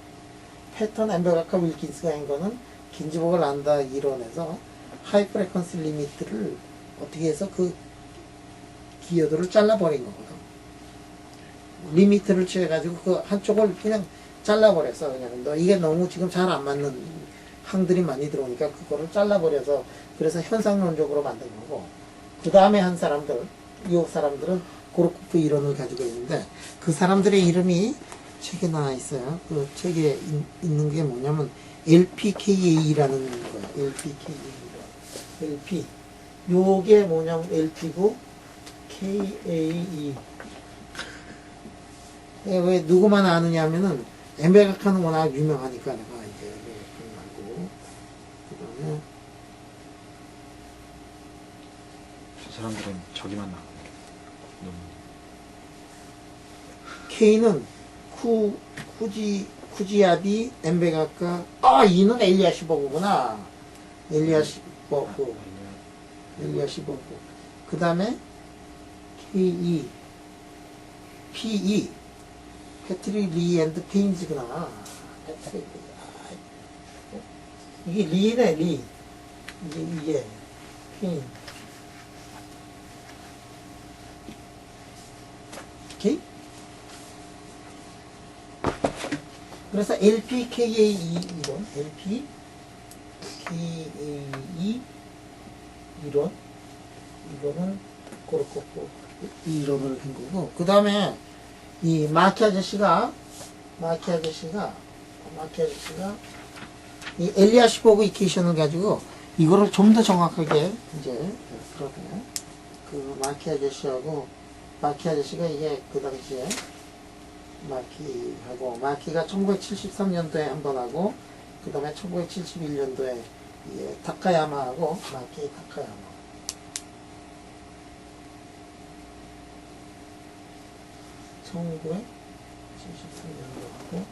패턴 엠베카카 윌킨스가 한 거는 긴지복을 난다 이론에서 하이 프레퀀시 리미트를 어떻게 해서 그 기여도를 잘라버린 거거든. 리미트를 취해가지고 그 한쪽을 그냥 잘라버렸어. 그냥 이게 너무 지금 잘 안 맞는 항들이 많이 들어오니까 그거를 잘라버려서, 그래서 현상론적으로 만든 거고, 그 다음에 한 사람들, 이 사람들은 고르코프 이론을 가지고 있는데, 그 사람들의 이름이 책에 나와 있어요. 그 책에 있는 게 뭐냐면 LPKA라는 거야. LPKA. LP. 요게 뭐냐면 LP고 KAE. 왜 누구만 아느냐 하면은 엠베가카는 워낙 유명하니까 내가 이제 말고, 그 다음에 저 사람들은 저기만 나오고 너무 K는 쿠지아비 엠베가카, 이는 엘리아시버그구나. 엘리아시버그. 그 다음에 KE, PE, 패트릭 리 앤드 페인즈구나. 패트릭 리. 이게 리네, 리. 이게 페인. 오케이? 그래서 LPKAE 이론, LPKAE 이론, 이거는 고르코프 이론을 한 거고, 그 다음에 이 마키 아저씨가 이 엘리아시보그 이퀘이션을 가지고 이거를 좀 더 정확하게 이제 그러네. 그 마키 아저씨가 이게 그 당시에 마키가 1973년도에 한 번 하고, 그 다음에 1971년도에 타카야마하고 마키 타카야마. 1973년도하고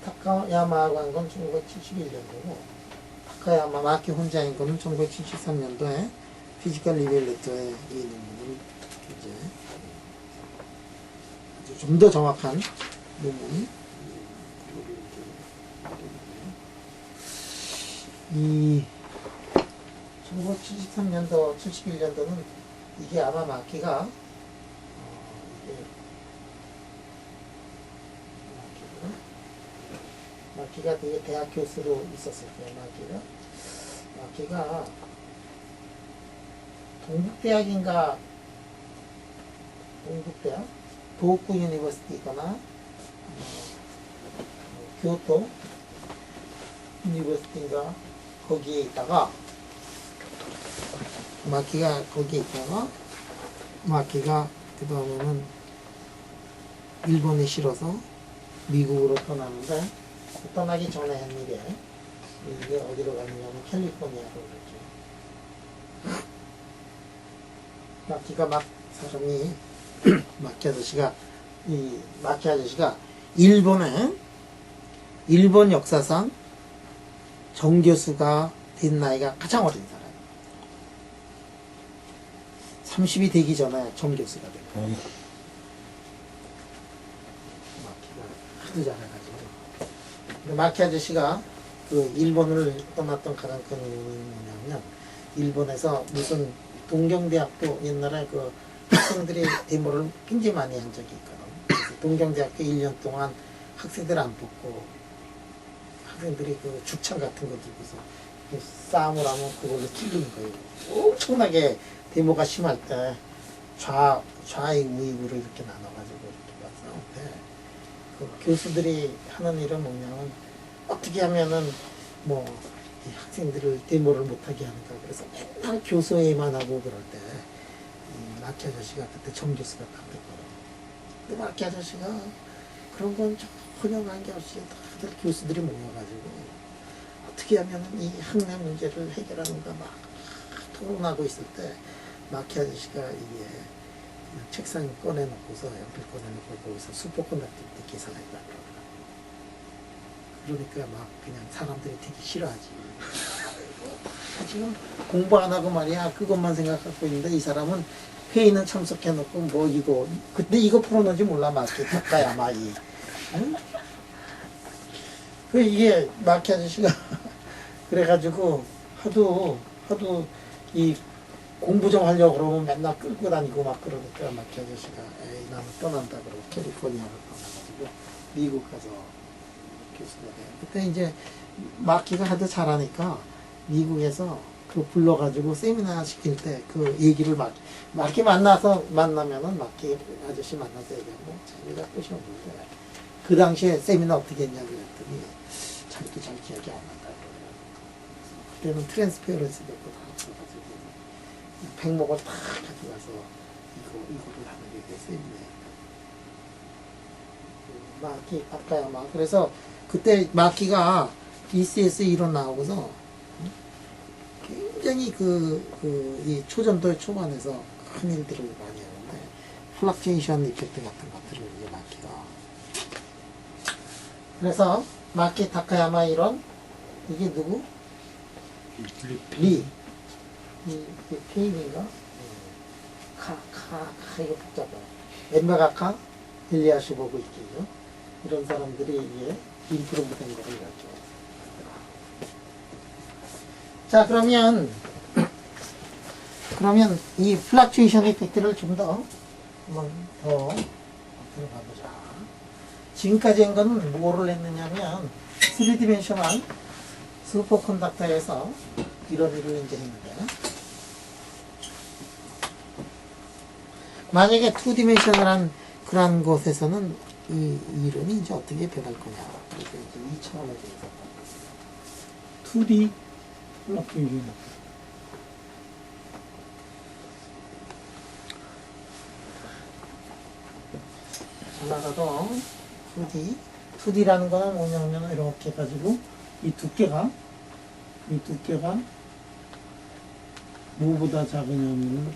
타카야마하고 한 건 1971년도고, 타카야마 마키 혼자인 거는 1973년도에 피지컬 리벨레터에 이 논문을 이제 좀 더 정확한 논문이 이 1973년도, 71년도는 이게 아마 마키가 마키가 되게 대학 교수로 있었을 거예요. 마키가 동북대학 도호쿠 유니버시티거나 교토 유니버시티인가 거기에 있다가, 마키가 그 다음에는 일본에 실어서 미국으로 떠나는데, 떠나기 전에 한 일에 이게 어디로 갔냐면 캘리포니아로 갔죠. 마키가 사람이 마키 아저씨가 일본 역사상 정교수가 된 나이가 가장 어린 사람. 30이 되기 전에 정교수가 되고. 마키가 하도 잘해가지고. 마키 아저씨가 그 일본을 떠났던 가장 큰 이유는 뭐냐면, 일본에서 무슨 동경대학교, 옛날에 그 학생들이 데모를 굉장히 많이 한 적이 있거든. 그래서 동경대학교 1년 동안 학생들 안 뽑고, 학생들이 그 죽창 같은 거 들고서 싸움을 하면 그걸로 찔린 거예요. 엄청나게 데모가 심할 때 좌익 우익으로 이렇게 나눠가지고 이렇게 봤었는데 그 교수들이 하는 일은 뭐냐면 어떻게 하면은 뭐 이 학생들을 데모를 못하게 하는가 그래서 맨날 교수회의만 하고 그럴 때 이 마키 아저씨가 그때 정 교수가 딱 됐거든. 근데 마키 아저씨가 그런 건 전혀 관계없이 다들 교수들이 모여가지고 어떻게 하면은 이 학내 문제를 해결하는가 막 토론하고 있을 때 마키 아저씨가 이게 그냥 책상 꺼내놓고서 연필 꺼내놓고 거기서 수포콘닥터 때 계산했다. 그러니까 막 그냥 사람들이 되게 싫어하지. 지금 공부 안 하고 말이야 그것만 생각하고 있는데 이 사람은 회의는 참석해놓고 뭐 이거 근데 이거 풀어놓은지 몰라 마키 타카야마이. 응? 그 이게 마키 아저씨가 그래가지고 하도 이 공부 좀 하려고 그러면 맨날 끌고 다니고 막 그러니까 마키 아저씨가 에이 나는 떠난다 그러고 캘리포니아로 떠나가지고 미국 가서 교수가 돼요. 그때 이제 마키가 하도 잘하니까 미국에서 그 불러가지고 세미나 시킬 때 그 얘기를 마키 만나면은 마키 아저씨 만나서 얘기하고 자기가 꼬셔오는데 그 당시에 세미나 어떻게 했냐 그랬더니 자기도 잘 기억이 안 난다 그래요. 그때는 트랜스페어런스 듣고 다 합쳐가지고 백목을 다 가져가서 이거를 하는 게 세미나예요. 마키 아까야마 그래서 그때 마키가 BCS 이론 나오고서 굉장히 이 초전도의 초반에서 큰 일들을 많이 하는데 플럭체이션 이펙트 같은 것들을 이제 마키가 그래서 마키 타카야마 이론 이게 누구? 리 이게 페인인가? 이거 복잡해 엠메가카 일리아슈보고 있겠죠. 이런 사람들이 이게 인프로브 된 거를 이렇게. 자, 그러면 이 플락츄에이션 이펙트를 좀 더 한번 더 들어가 보자. 지금까지 한 거는 뭐를 했느냐면 3디멘셔널 슈퍼컨덕터에서 이런 일을 이제 했는데 만약에 2디멘셔널한 그런 곳에서는 이 이론이 이제 어떻게 변할 거냐. 그래서 이제 이 차원에 대해서 2D 플럭츄에이션. 전화라도 2D라는 거는 뭐냐면 이렇게 해가지고 이 두께가 뭐보다 작으냐면은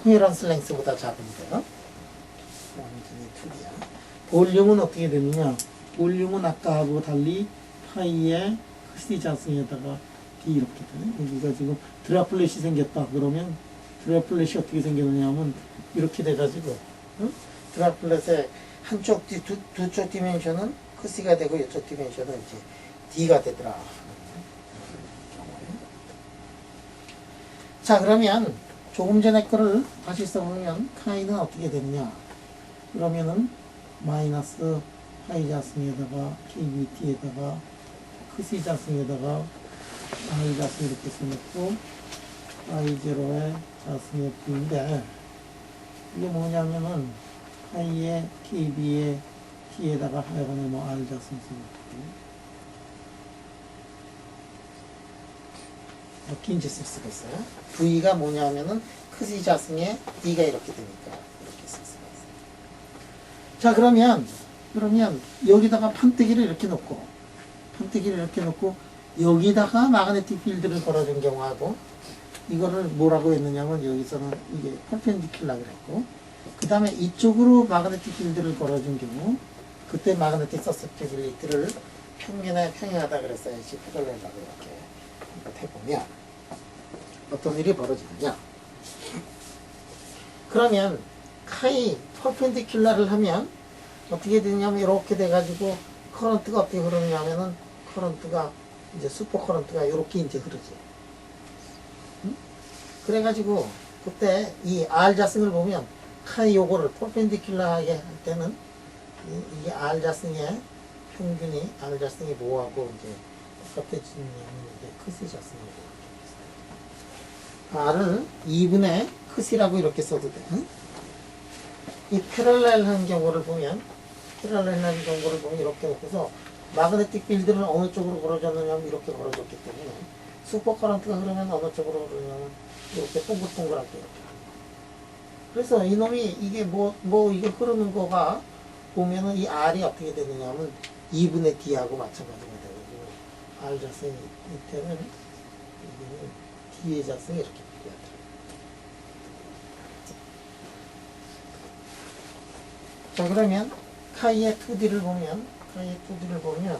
코헤런스 랭스보다 작은데요. 완전히 2D야. 볼륨은 어떻게 되느냐? 볼륨은 아까하고 달리 파이의 크시 자승에다가 D 이렇게 되네. 여기가 지금 드라플렛이 생겼다. 그러면 드라플렛이 어떻게 생겼느냐 하면 이렇게 돼가지고 드라플렛의 한쪽 두쪽 디멘션은 크시가 되고 이쪽 디멘션은 이제 D가 되더라. 자, 그러면 조금 전에 거를 다시 써보면 카이는 어떻게 되느냐? 그러면은 마이너스 파이 자승에다가 KBT에다가 크시 자승에다가 I 자승 이렇게 써놓고 I0에 자승의 B인데 이게 뭐냐면은 파이에 KB에 T에다가 하여간에 뭐 R 자승 써놓고 이렇게 이제 쓸 수가 있어요. V가 뭐냐면은 크시 자승에 D가 이렇게 되니까 이렇게 쓸 수가 있어요. 자, 그러면 여기다가 판때기를 이렇게 놓고 여기다가 마그네틱 필드를 걸어준 경우하고 이거를 뭐라고 했느냐면 여기서는 이게 퍼펜디큘라 그랬고 그 다음에 이쪽으로 마그네틱 필드를 걸어준 경우 그때 마그네틱 서셉티빌리티를 평면에 평행하다 그랬어야지 패럴렐라고 이렇게 해보면 어떤 일이 벌어지느냐. 그러면 카이 퍼펜디큘라를 하면 어떻게 되냐면 이렇게 돼가지고 커런트가 어떻게 흐르느냐 하면은 커런트가 이제 슈퍼 커런트가 이렇게 이제 흐르지. 응? 그래가지고 그때 이 R 자승을 보면 카이 요거를 퍼펜디큘라하게 할 때는 이게 R 자승의 평균이 R 자승이 뭐하고 이제 똑같아지냐면 이제 크시 자승하고 R을 2분의 흑이라고 이렇게 써도 돼. 응? 이 패럴렐한 경우를 보면 이렇게 놓고서 마그네틱 필드를 어느 쪽으로 걸어줬느냐면 이렇게 걸어줬기 때문에 슈퍼 커런트가 흐르면 어느 쪽으로 흐르냐면 이렇게 동글동글하게 이렇게. 그래서 이놈이 이게 이게 흐르는 거가 보면은 이 R이 어떻게 되느냐면 2분의 D하고 마찬가지가 되거든요. R 자성이 밑에는 D의 자성이 이렇게 필요하더라고요. 자, 그러면 카이의 2D를 보면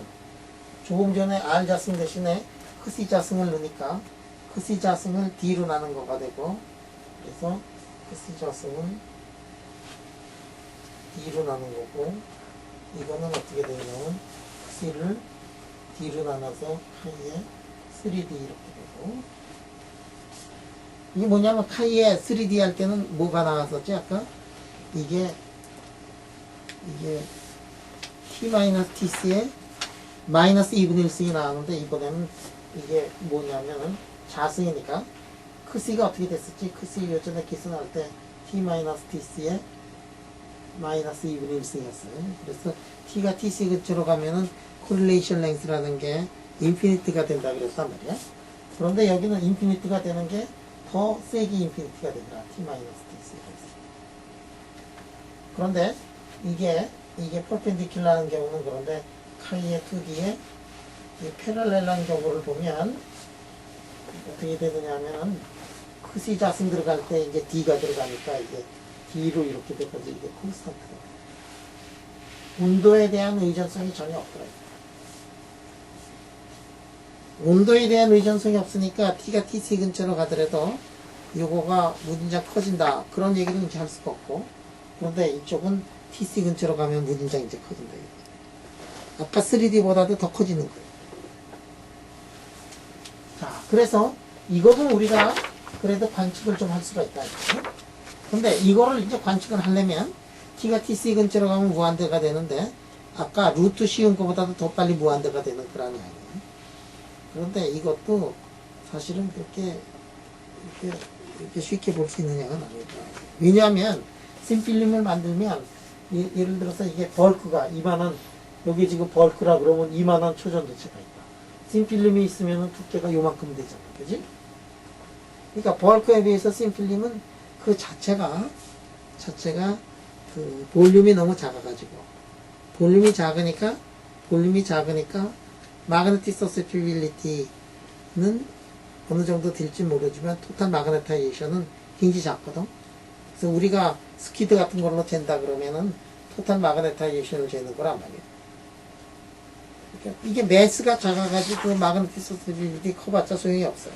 조금 전에 R 자승 대신에 흑시 자승을 넣으니까 흑시 자승을 D로 나눈 거가 되고, 그래서 흑시 자승은 D로 나눈 거고, 이거는 어떻게 되냐면 흑시를 D로 나눠서 카이의 3D 이렇게 되고, 이게 뭐냐면 카이의 3D 할 때는 뭐가 나왔었지 아까? 이게 t-tc에 마이너스 2분의 1승이 나왔는데, 이번에는 이게 뭐냐면은 자승이니까 크C가 어떻게 됐었지? 크C 요전에 계산할 때 t-tc에 마이너스 2분의 1승이었어요. 그래서 t가 tc 근처로 가면은 correlation length라는 게 인피니트가 된다 그랬단 말이야. 그런데 여기는 인피니트가 되는 게 더 세게 인피니트가 되더라. t-tc. 그런데 이게 퍼펜디큘라는 경우는, 그런데 카이의 2D에 이 패럴렐한 경우를 보면 어떻게 되느냐면은 크시 자승 들어갈 때 이제 D가 들어가니까 이게 D로 이렇게 돼가지고 이게 콘스턴트가 돼. 온도에 대한 의존성이 전혀 없더라고요. 온도에 대한 의존성이 없으니까 T가 TC 근처로 가더라도 요거가 무진장 커진다, 그런 얘기는 이제 할 수가 없고, 그런데 이쪽은 TC 근처로 가면 무진장이 이제 커진다. 아까 3D보다도 더 커지는 거예요. 자, 그래서 이것은 우리가 그래도 관측을 좀 할 수가 있다. 근데 이거를 이제 관측을 하려면 T가 TC 근처로 가면 무한대가 되는데, 아까 루트 씌운 것보다도 더 빨리 무한대가 되는 그런 아니에요. 그런데 이것도 사실은 그렇게 쉽게 볼 수 있느냐가 아니다. 왜냐하면 심필름을 만들면 예를 들어서 이게 벌크가 이만한, 여기 지금 벌크라 그러면 이만한 초전도체가 있다. 심필름이 있으면 두께가 요만큼 되잖아. 그지? 그러니까 벌크에 비해서 심필름은 그 자체가 그 볼륨이 너무 작아가지고, 볼륨이 작으니까 마그네틱 서세피빌리티는 어느 정도 될지 모르지만 토탈 마그네타이제이션은 굉장히 작거든. 그래서 우리가 스키드 같은 걸로 잰다 그러면은 토탈 마그네타이제이션을 재는 거란 말이에요. 그러니까 이게 매스가 작아가지고 마그네틱 서세피빌리티 커봤자 소용이 없어요.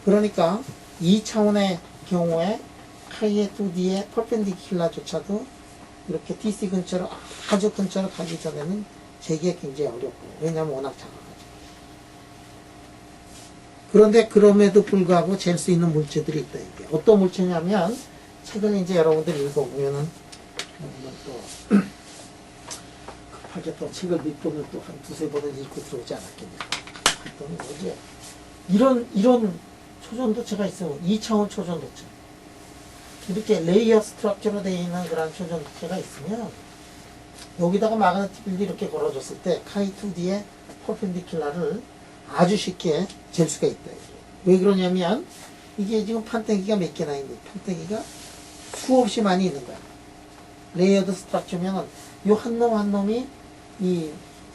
그러니까 이 차원의 경우에 카이의 2D의 퍼펜디큘라조차도 이렇게 TC 근처로, 아주 근처로 가기 전에는 재기가 굉장히 어렵고, 왜냐하면 워낙 작아가지고. 그런데 그럼에도 불구하고 잴 수 있는 물체들이 있다. 이게 어떤 물체냐면, 책을 이제 여러분들이 읽어보면은 또 급하게 또 책을 몇 번을 또 한 두세 번을 읽고 들어오지 않았겠냐. 그랬더니 뭐지? 이런 초전도체가 있어요. 2차원 초전도체. 이렇게 레이어 스트럭처로 되어 있는 그런 초전도체가 있으면 여기다가 마그네틱 필드 이렇게 걸어줬을 때 카이 2D의 퍼펜디큘라를 아주 쉽게 잴 수가 있다. 왜 그러냐면 이게 지금 판때기가 몇 개나 있는데 판때기가 수없이 많이 있는 거야. 레이어드 스트럭처면은 요 한 놈 한 놈이 이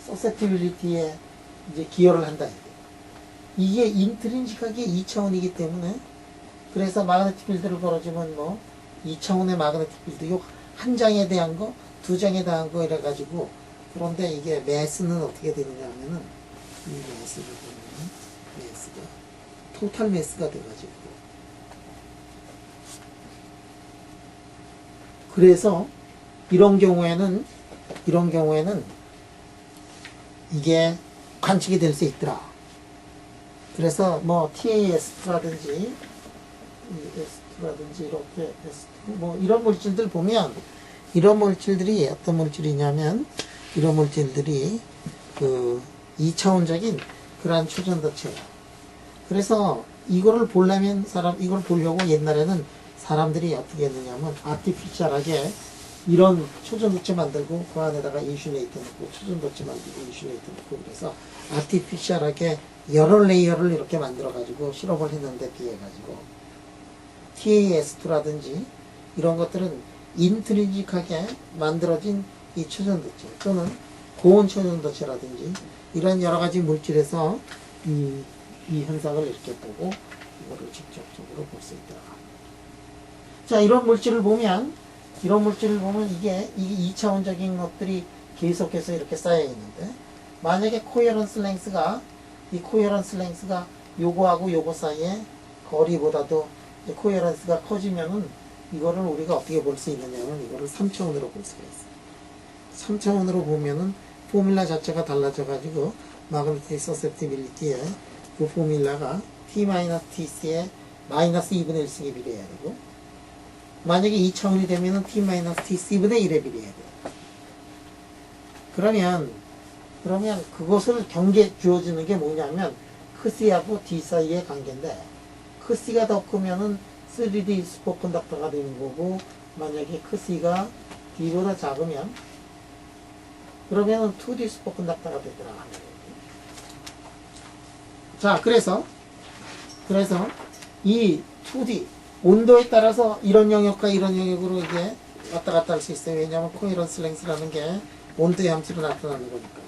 서세티빌리티에 이제 기여를 한다. 이게 인트린식하게 2차원이기 때문에, 그래서 마그네틱 필드를 걸어주면 뭐 2차원의 마그네틱 필드 요 한 장에 대한 거, 두 장에 대한 거 이래가지고, 그런데 이게 매스는 어떻게 되느냐 하면은 이 매스를 보면 매스가 토탈 매스가 돼가지고, 그래서 이런 경우에는 이게 관측이 될 수 있더라. 그래서 뭐 TAS라든지 이렇게 뭐 이런 물질들 보면, 이런 물질들이 어떤 물질이냐면, 이런 물질들이 그 2차원적인 그러한 초전도체예요. 그래서 이거를 보려면 이걸 보려고 옛날에는 사람들이 어떻게 했느냐면 아티피셜하게 이런 초전도체 만들고 그 안에다가 인슐레이터 넣고 초전도체 만들고 인슐레이터 넣고 그래서 아티피셜하게 여러 레이어를 이렇게 만들어 가지고 실험을 했는데 비해 가지고 TAS2라든지 이런 것들은 인트리직하게 만들어진 이 초전도체 또는 고온 초전도체라든지 이런 여러 가지 물질에서 이 현상을 이렇게 보고 이거를 직접적으로 볼 수 있다. 자, 이런 물질을 보면 이게 2차원적인 것들이 계속해서 이렇게 쌓여 있는데 만약에 코헤런스 랭스가 요거하고 요거 사이에 거리보다도 코헤런스가 커지면은 이거를 우리가 어떻게 볼 수 있느냐면 이거를 3차원으로 볼 수가 있어요. 3차원으로 보면은 포뮬라 자체가 달라져 가지고 마그네틱 서셉티빌리티의 그 포뮬라가 T-TC의 마이너스 2분의 1씩에 비례해야 되고 만약에 2차원이 되면은 T-TC분의 1에 비례해야 돼요. 그러면 그것을 주어지는 게 뭐냐면 크C하고 D 사이의 관계인데 크C가 더 크면은 3D 슈퍼컨덕터가 되는 거고 만약에 크C가 D보다 작으면 그러면은 2D 슈퍼컨덕터가 되더라. 자, 그래서 이 2D 온도에 따라서 이런 영역과 이런 영역으로 이게 왔다 갔다 할 수 있어요. 왜냐하면 코헤런스 랭스라는 게 온도의 함수로 나타나는 거니까.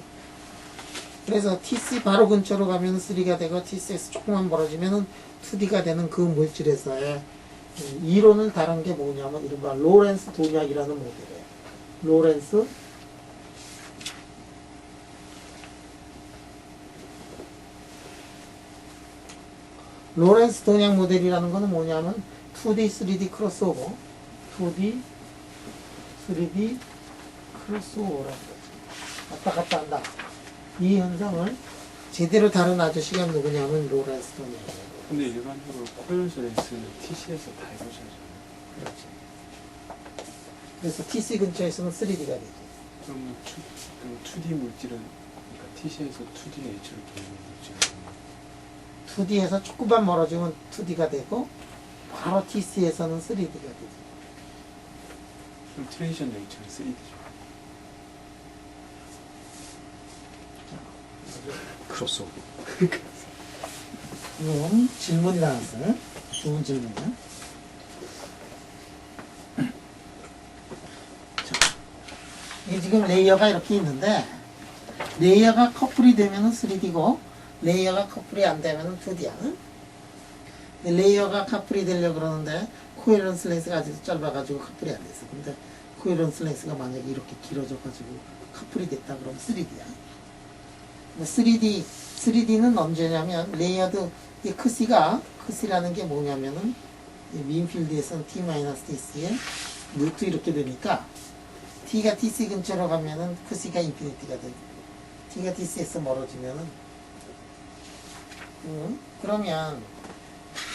그래서 TC 바로 근처로 가면 3가 되고 TC에서 조금만 멀어지면 2D가 되는 그 물질에서의 이론은 다른 게 뭐냐면 이른바 로렌스 동약이라는 모델이에요. 로렌스 동약 모델이라는 거는 뭐냐면 2D, 3D 크로스오버 2D, 3D 크로스오버라는 거죠. 왔다 갔다 한다. 이 현상을 제대로 다룬 아저씨가 누구냐면 로렌스 동약이에요. 근데 일반적으로 코헤런스 렌스는 TC에서 다 이루어져요. 그렇지. 그래서 TC 근처에서는 3D가 되지. 그러면 2D 물질은 그러니까 TC에서 2D H를 보이는 물질은 2D에서 조금만 멀어지면 2D가 되고 바로 TC에서는 3D가 되지. 그럼 트랜지션 네이처는 3D죠. 크로스오버. 이건 질문이 나왔어요. 좋은 질문이야. 자, 이게 지금 레이어가 이렇게 있는데 레이어가 커플이 되면은 3D고 레이어가 커플이 안 되면은 2D야. 레이어가 커플이 되려고 그러는데 코헤런스 렌스가 아직 짧아가지고 커플이 안 됐어. 근데 코헤런스 렌스가 만약에 이렇게 길어져가지고 커플이 됐다 그러면 3D야. 3D는 언제냐면 레이어드 이 크C라는 게 뭐냐면은 민필드에서는 T-TC에 루트 이렇게 되니까 T가 TC 근처로 가면은 크C가 인피니티가 되고 T가 TC에서 멀어지면은 그러면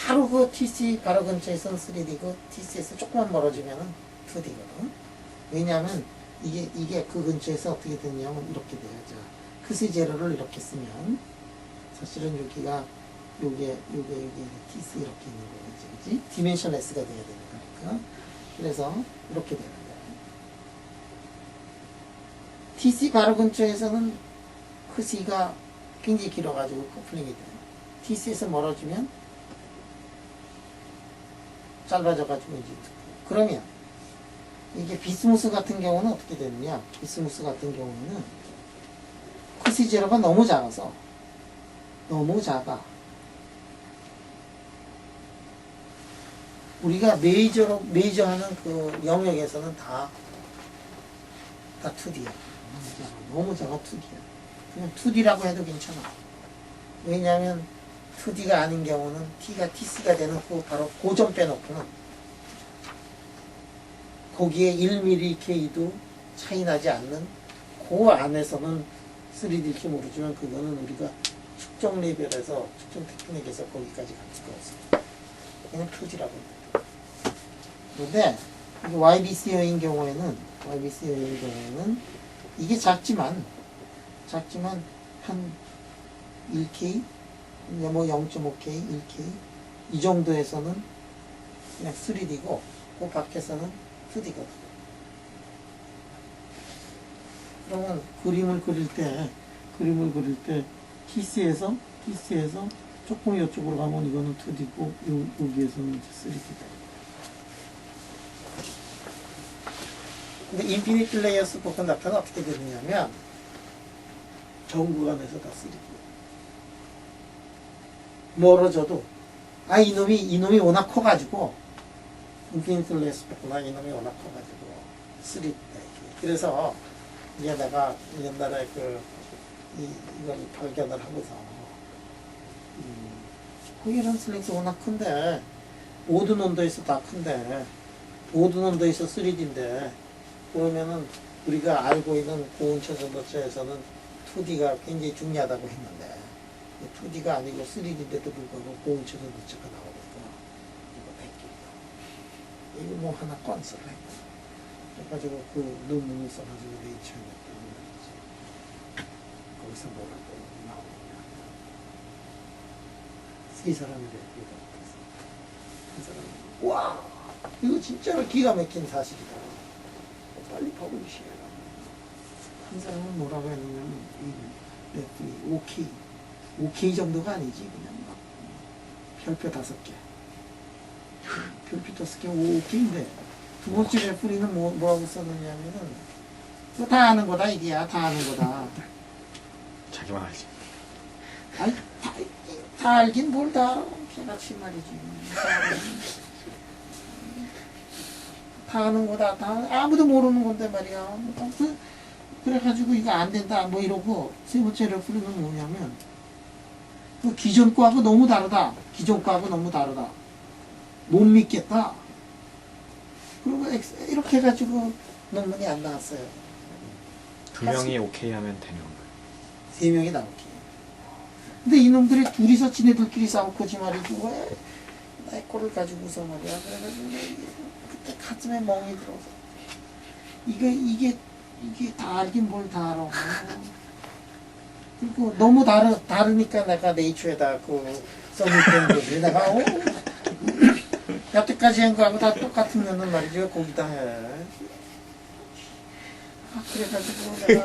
바로 그 TC 바로 근처에서는 3D고 TC에서 조금만 멀어지면은 2D거든. 왜냐하면 이게 그 근처에서 어떻게 되냐면 이렇게 돼요. 자, 크C 제로를 이렇게 쓰면 사실은 여기가 요게 TC 이렇게 있는 거겠지, 그지? 디멘션레스가 돼야 되는 거니까. 그래서 이렇게 되는 거야. TC 바로 근처에서는 크C가 굉장히 길어가지고 커플링이 돼. TC에서 멀어지면 짧아져가지고 이제 그러면 이게 비스무스 같은 경우는 어떻게 되느냐? 비스무스 같은 경우는 크C 제로가 너무 작아서 너무 작아. 우리가 메이저하는 그 영역에서는 다 2D야. 너무 작아 2D야. 그냥 2D라고 해도 괜찮아. 왜냐하면 2D가 아닌 경우는 T가 TC가 되는 그 바로 고점 빼놓고는 거기에 1mmK도 차이 나지 않는 그 안에서는 3D일지 모르지만 그거는 우리가 측정 레벨에서 측정 테크닉에서 거기까지 갈 수가 없어. 그냥 2D라고 합니다. 그런데 YBC어인 경우에는 이게 작지만 한 1K, 뭐 0.5K, 1K 이 정도에서는 그냥 3D고 그 밖에서는 2D거든. 그러면 그림을 그릴 때 키스에서 조금 이쪽으로 가면 이거는 2D고 여기에서는 이제 3D다. 근데 인피니트 레이어 슈퍼컨덕터는 어떻게 되느냐면 전 구간에서 다 3D. 멀어져도 이놈이 워낙 커가지고 인피니트 레이어 슈퍼컨덕터 이놈이 워낙 커가지고 3D. 그래서 이게 내가 옛날에 이걸 발견을 하고서 거기는 슬링스 워낙 큰데 모든 온도에서 다 큰데 모든 온도에서 3D인데 그러면은 우리가 알고 있는 고온초 전도체에서는 2D가 굉장히 중요하다고 했는데 2D가 아니고 3D인데도 불구하고 고온초 전도체가 나오니까 이거 베끼고 이거 뭐 하나 건설을 했고 그래가지고 그 논문을 써가지고 네이처에 냈더니 말이지 거기서 뭐라고 나오냐 세 사람이 이렇게 못했어. 한 사람이 와 이거 진짜로 기가 막힌 사실이다. 빨리 퍼블리시해라. 한 사람은 뭐라고 했냐면 이 OK 정도가 아니지 그냥 막 별표 5개 별표 5개 OK인데 두 번째 레프리는 뭐라고 썼느냐면은 그거 다 아는 거다 이게야 다 아는 거다. 자기만 알지. 아니 다 알긴 뭘 다 알아. 개같이 말이지. 다 아는 거다. 다 아무도 모르는 건데 말이야. 그래가지고 이거 안 된다 뭐 이러고 세 번째 레프리는 뭐냐면 그 기존 거하고 너무 다르다. 기존 거하고 너무 다르다. 못 믿겠다. 그리고 이렇게 해가지고 논문이 안 나왔어요. 2명이 오케이 하면 되는 거예요. 3명이 나올게. 근데 이놈들이 둘이서 지네들끼리 싸웠거지 말이지 왜 나의 거를 가지고서 말이야. 그래가지고 그때 가슴에 멍이 들어서 이게 다 알긴 뭘 다 알아. 그리고 너무 다르니까 내가 네이처에다 써놓은 거지. 내가 여태까지 한 거하고 다 똑같으면은 말이지 왜 거기다 해. 그래가지고 내가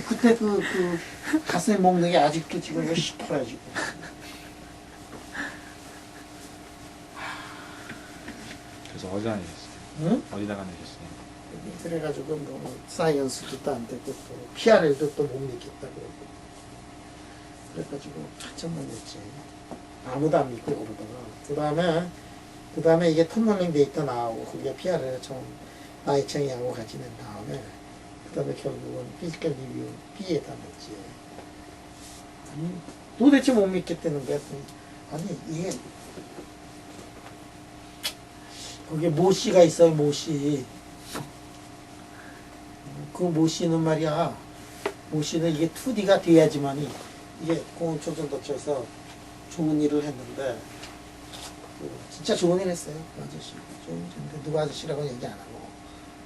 그때 가슴에 먹는 게 아직도 지금 시퍼요 지금. 그래서 어디다 내셨어요? 응? 어디다가 내셨어요? 그래가지고 뭐 사이언스도 안 되고 또 PRL도 또 못 믿겠다 그러고 그래가지고 한참만 냈지. 아무도 안 믿고 그러다가 그 다음에 이게 톱롤링 데이터 나오고 그게 PRL을 좀 나이청이 하고 같이 낸 다음에 그 다음에 결국은 피지컬 리뷰 B에다 냈지. 아니 도대체 못 믿겠다는 거야. 아니 이게 거기에 모씨가 있어요. 모씨. 그 모씨는 말이야. 모씨는 이게 2D가 돼야지만이 이게 고온초전도체에서 좋은 일을 했는데 진짜 좋은 일 했어요. 그 아저씨. 근데 누가 아저씨라고 얘기 안 하고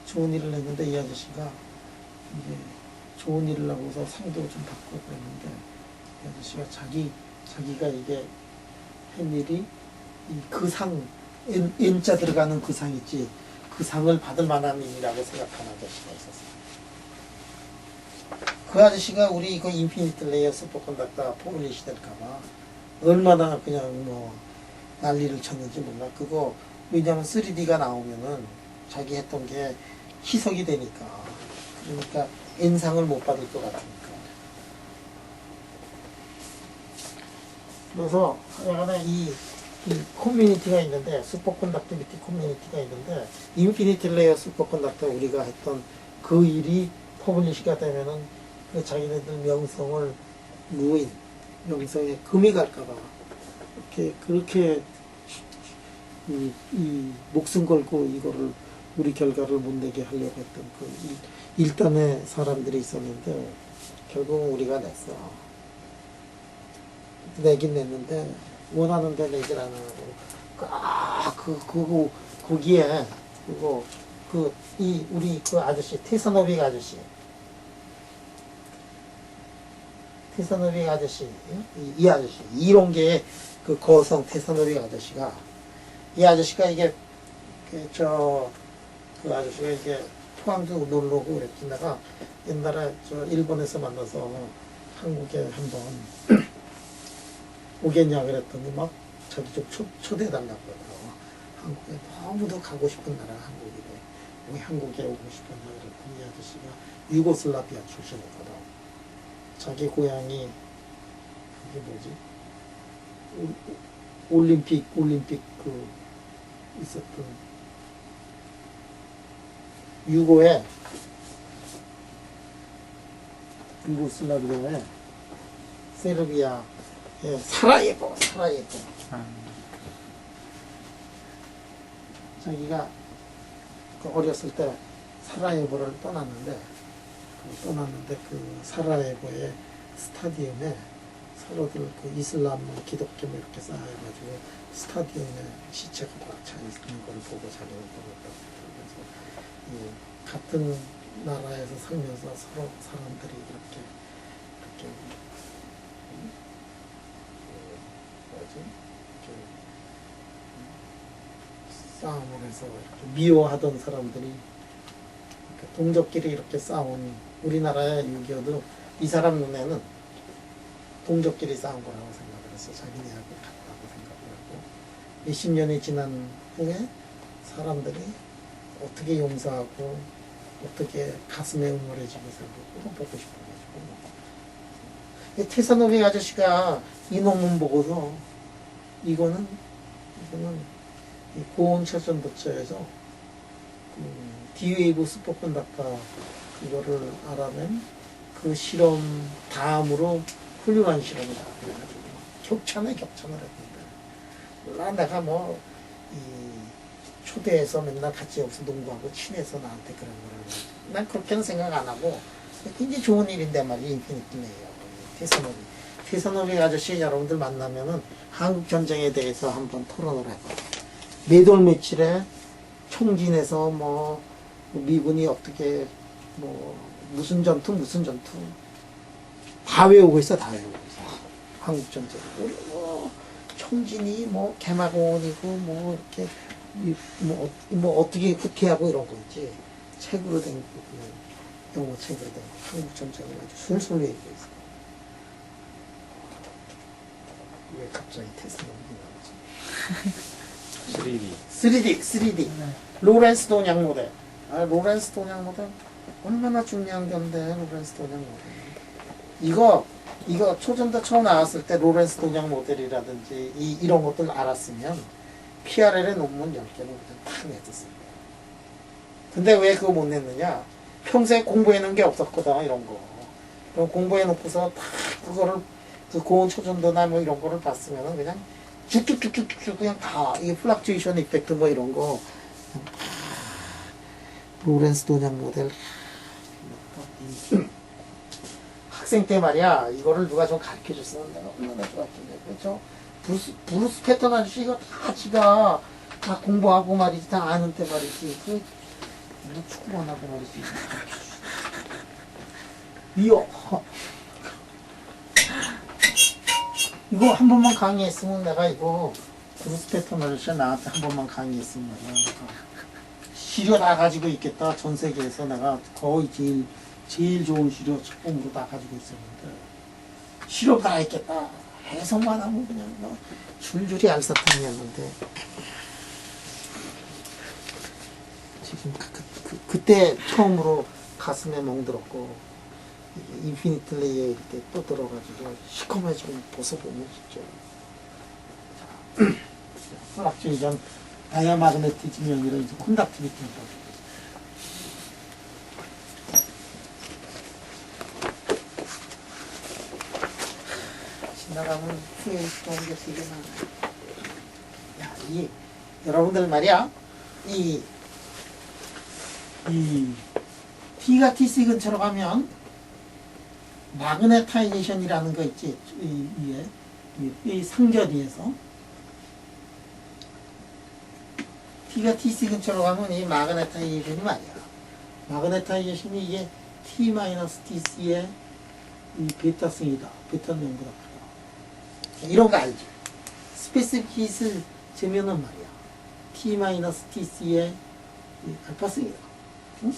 좋은 일을 했는데 이 아저씨가 이게 좋은 일을 하고서 상도 좀 받고 그랬는데 이 아저씨가 자기가 이게 한 일이 그 상 N자 들어가는 그 상 있지 그 상을 받을 만한 일이라고 생각하는 아저씨가 있었어요. 그 아저씨가 우리 이거 인피니트 레이어 슈퍼컨덕터 포블리시 될까봐 얼마나 그냥 뭐 난리를 쳤는지 몰라. 그거 왜냐면 3D가 나오면은 자기 했던 게 희석이 되니까. 그러니까 N상을 못 받을 것 같으니까. 그래서 하여간에 이 커뮤니티가 있는데 슈퍼컨덕티비티 커뮤니티가 있는데 인피니트 레이어 슈퍼컨덕터 우리가 했던 그 일이 퍼블리시가 되면은 그 자기네들 명성을 명성에 금이 갈까봐 그렇게 이 목숨 걸고 이거를 우리 결과를 못 내게 하려고 했던 그 일단의 사람들이 있었는데 결국은 우리가 냈어. 내긴 냈는데 원하는 데 내질 안 하고 거기에 우리 그 아저씨 테서노빅 아저씨 이 아저씨 이론계의 그 거성 태산오리 아저씨가, 이 아저씨가 이게 그 아저씨가 이게 포항도 놀러 오고 그랬다가 옛날에 저 일본에서 만나서 한국에 한번 오겠냐 그랬더니 막 자기 좀 초대해달라고 그러더라고. 한국에 너무도 가고 싶은 나라 한국이래. 우리 한국에 오고 싶었나 그랬더니 이 아저씨가 유고슬라비아 출신이거든. 자기 고향이 이게 뭐지? 올림픽 그 있었던 유고에 유고슬라비아에 세르비아 사라예보 자기가 그 어렸을 때 사라예보를 떠났는데 그 사라예보의 스타디움에 서로들 그 이슬람 기독교 이렇게 쌓여가지고 스타디움에 시체가 막 차 있는 걸 보고 자기는 보고 그래서 이 같은 나라에서 살면서 서로 사람들이 이렇게 싸움을 해서 이렇게 미워하던 사람들이 이렇게 동족끼리 이렇게 싸운 우리나라의 6.25도 이 사람 눈에는 동족끼리 싸운 거라고 생각을 해서 자기네하고 같다고 생각을 하고 몇십 년이 지난 후에 사람들이 어떻게 용서하고 어떻게 가슴에 응어해지고 살고 보고 싶어가지고 태산오리 아저씨가 이 논문 보고서 이거는 이 고온차전도처에서 디웨이브 스포컨다카 그거를 알아낸 그 실험 다음으로 훌륭한 실험이다. 그래가지고 격찬을 했는데 몰라 내가 뭐 이 초대해서 맨날 같이 여기서 농구하고 친해서 나한테 그런 거라고 난 그렇게는 생각 안 하고 굉장히 좋은 일인데 말이야. 인피니티 레이어 태산오리 아저씨 여러분들 만나면은 한국 전쟁에 대해서 한번 토론을 해봐. 매달 며칠에 총진에서 뭐 미군이 어떻게 뭐 무슨 전투 다 외우고 있어. 한국 전쟁. 뭐 총진이 뭐 개마고원이고 뭐 이렇게 뭐 어떻게 후퇴하고 이런 거 있지. 책으로 된 거, 영어 책으로 된 거. 한국 전쟁을 아주 술술 외우고 있어. 왜 갑자기 테슬라 나오지? 3D. 로렌스 동양 모델. 로렌스 동양 모델 얼마나 중요한 건데 로렌스 동양 모델. 이거 초전도 처음 나왔을 때 로렌스 동양 모델이라든지 이런 것들 알았으면 PRL의 논문 10개는 그냥 탁 냈었을 거야. 근데 왜 그거 못 냈느냐? 평소에 공부해 놓은 게 없었거든 이런 거. 그럼 공부해 놓고서 탁 그거를 그 고온 초전도나 뭐 이런 거를 봤으면은 그냥 쭉쭉쭉쭉쭉 그냥 다 이 플락츄에이션 이펙트 뭐 이런 거 로렌스 도냥 모델 학생 때 말이야 이거를 누가 좀 가르쳐 줬으면 내가 얼마나 좋았겠네. 그렇죠? 브루스 패턴 아저씨 이거 다 지가 다 공부하고 말이지 다 아는 때 말이지 그 축구만 하고 말이지 이거 한 번만 강의했으면 내가 이거 브루스 패턴 아저씨 나한테 한 번만 강의했으면 말이야 시료 다 가지고 있겠다. 전 세계에서 내가 거의 제일 좋은 시료 처음으로 다 가지고 있었는데 시료 다 했겠다. 해석만 하면 그냥 뭐 줄줄이 알사탕이었는데 지금 그때 처음으로 가슴에 멍들었고 인피니트 레이어 때 또 들어가지고 시커매지고 벗어보면 진짜 플락츄에이션 다이아마그네티즘 연기로 이제 콘덕티비티 지나가면 후회 있던 게 되게 많아. 여러분들 말이야 이 T가 T 시근처로 가면 마그네타이제이션이라는 거 있지. 이 상절이에서 T가 T 시근처로 가면 이 마그네타이제이션이 말이야. 마그네타이제이션이 이게 T-TC의 이 베타승이다. 베타는 0보다 크다. 이런 거 알지? 스페시픽 히트를 재면은 말이야. t-tc의 알파승이다. 응?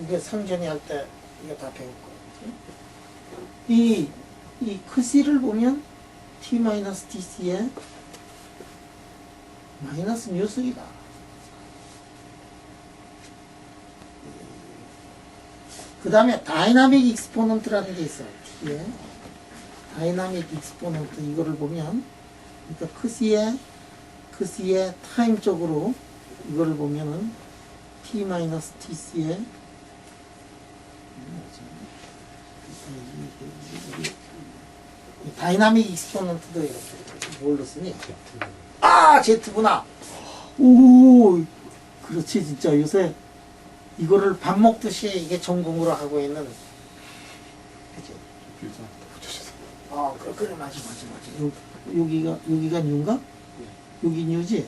이게 상전이 할 때 이거 다 배울 거야. 이 크시를 보면 t-tc의 마이너스 뮤승이다. 그 다음에 다이나믹 익스포넌트라는 게 있어요. t에 다이나믹 익스포넌트 이거를 보면 그러니까 크시의 타임적으로 이거를 보면은 t-tc의 다이나믹 익스포넌트도 이렇게 뭘로 쓰니? 아! Z구나! 오! 그렇지, 진짜 요새 이거를 밥 먹듯이 이게 전공으로 하고 있는. 그치? 빌드 한번 붙여주세요. 그래, 맞아. 여기가 뉴인가? 네. 여기 뉴지?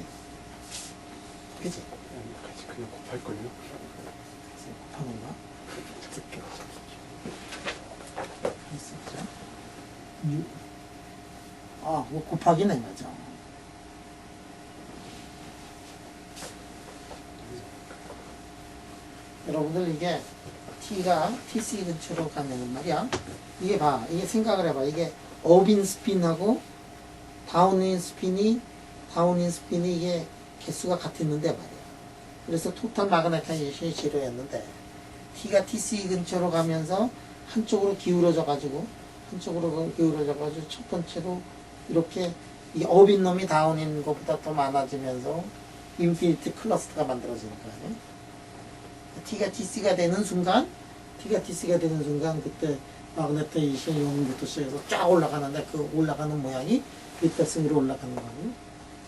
그치? 아니, 그냥 곱할걸요? 곱하는가? 쓸게. 있었죠? 뉴. 뭐 곱하기네, 맞아. 여러분들 이게 t가 tc 근처로 가면은 말이야. 이게 봐. 이게 생각을 해봐. 이게 업인 스핀하고 다운인 스핀이 이게 개수가 같았는데 말이야. 그래서 토탈 마그네타이제이션이 제로였는데 t가 tc 근처로 가면서 한쪽으로 기울어져 가지고 첫 번째로 이렇게 이 업인 놈이 다운인 것보다 더 많아지면서 인피니티 클러스터가 만들어지는 거야. t가 tc가 되는 순간 그때 마그네타이제이션 0부터 시작해서 쫙 올라가는데 그 올라가는 모양이 베타승으로 올라가는 거고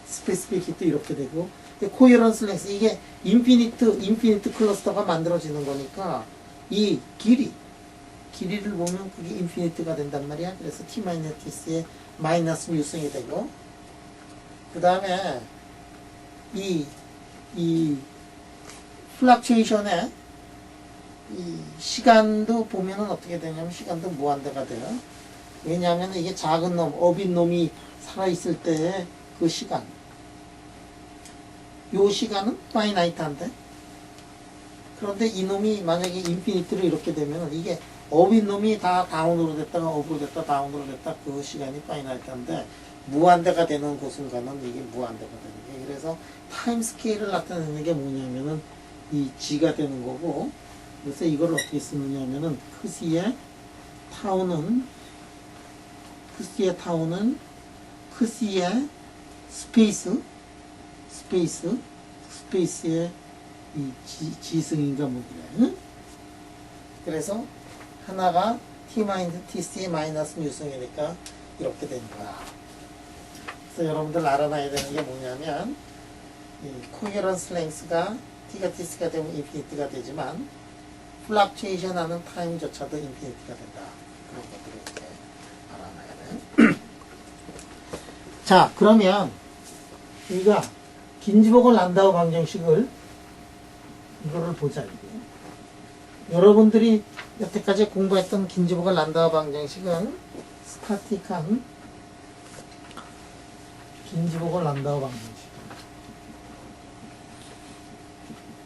스페시픽 히트 이렇게 되고 코헤런스 랭스 이게 인피니트 클러스터가 만들어지는 거니까 이 길이를 보면 그게 인피니트가 된단 말이야. 그래서 t-tc의 마이너스 뮤승이 되고 그 다음에 이 플락츄에이션의 이 시간도 보면은 어떻게 되냐면 시간도 무한대가 돼요. 왜냐하면 이게 작은 놈, 업인 놈이 살아있을 때의 그 시간. 요 시간은 파이나이트한데. 그런데 이 놈이 만약에 인피니트로 이렇게 되면 이게 업인 놈이 다 다운으로 됐다가 업으로 됐다 다운으로 됐다 그 시간이 파이나이트한데 무한대가 되는 그 순간은 이게 무한대가 되는 게 그래서 타임 스케일을 나타내는 게 뭐냐면은 이 G가 되는 거고 그래서 이걸 어떻게 쓰느냐면은 크시의 타운은 크시의 스페이스의 이 지승인가 뭐래. 그래서 하나가 t-tc 마이너스 뉴승이니까 이렇게 되는 거야. 그래서 여러분들 알아놔야 되는 게 뭐냐면 이 코헤런스 랭스가 t가 tc가 되면 인피니티가 되지만 플락츄에이션 하는 타임조차도 인피니티가 된다. 그런 것들을 이렇게 알아놔야 돼. 자, 그러면 우리가 긴지보글 란다우 방정식을 이거를 보자. 이게. 여러분들이 여태까지 공부했던 긴지보글 란다우 방정식은 스타틱한 긴지보글 란다우 방정식.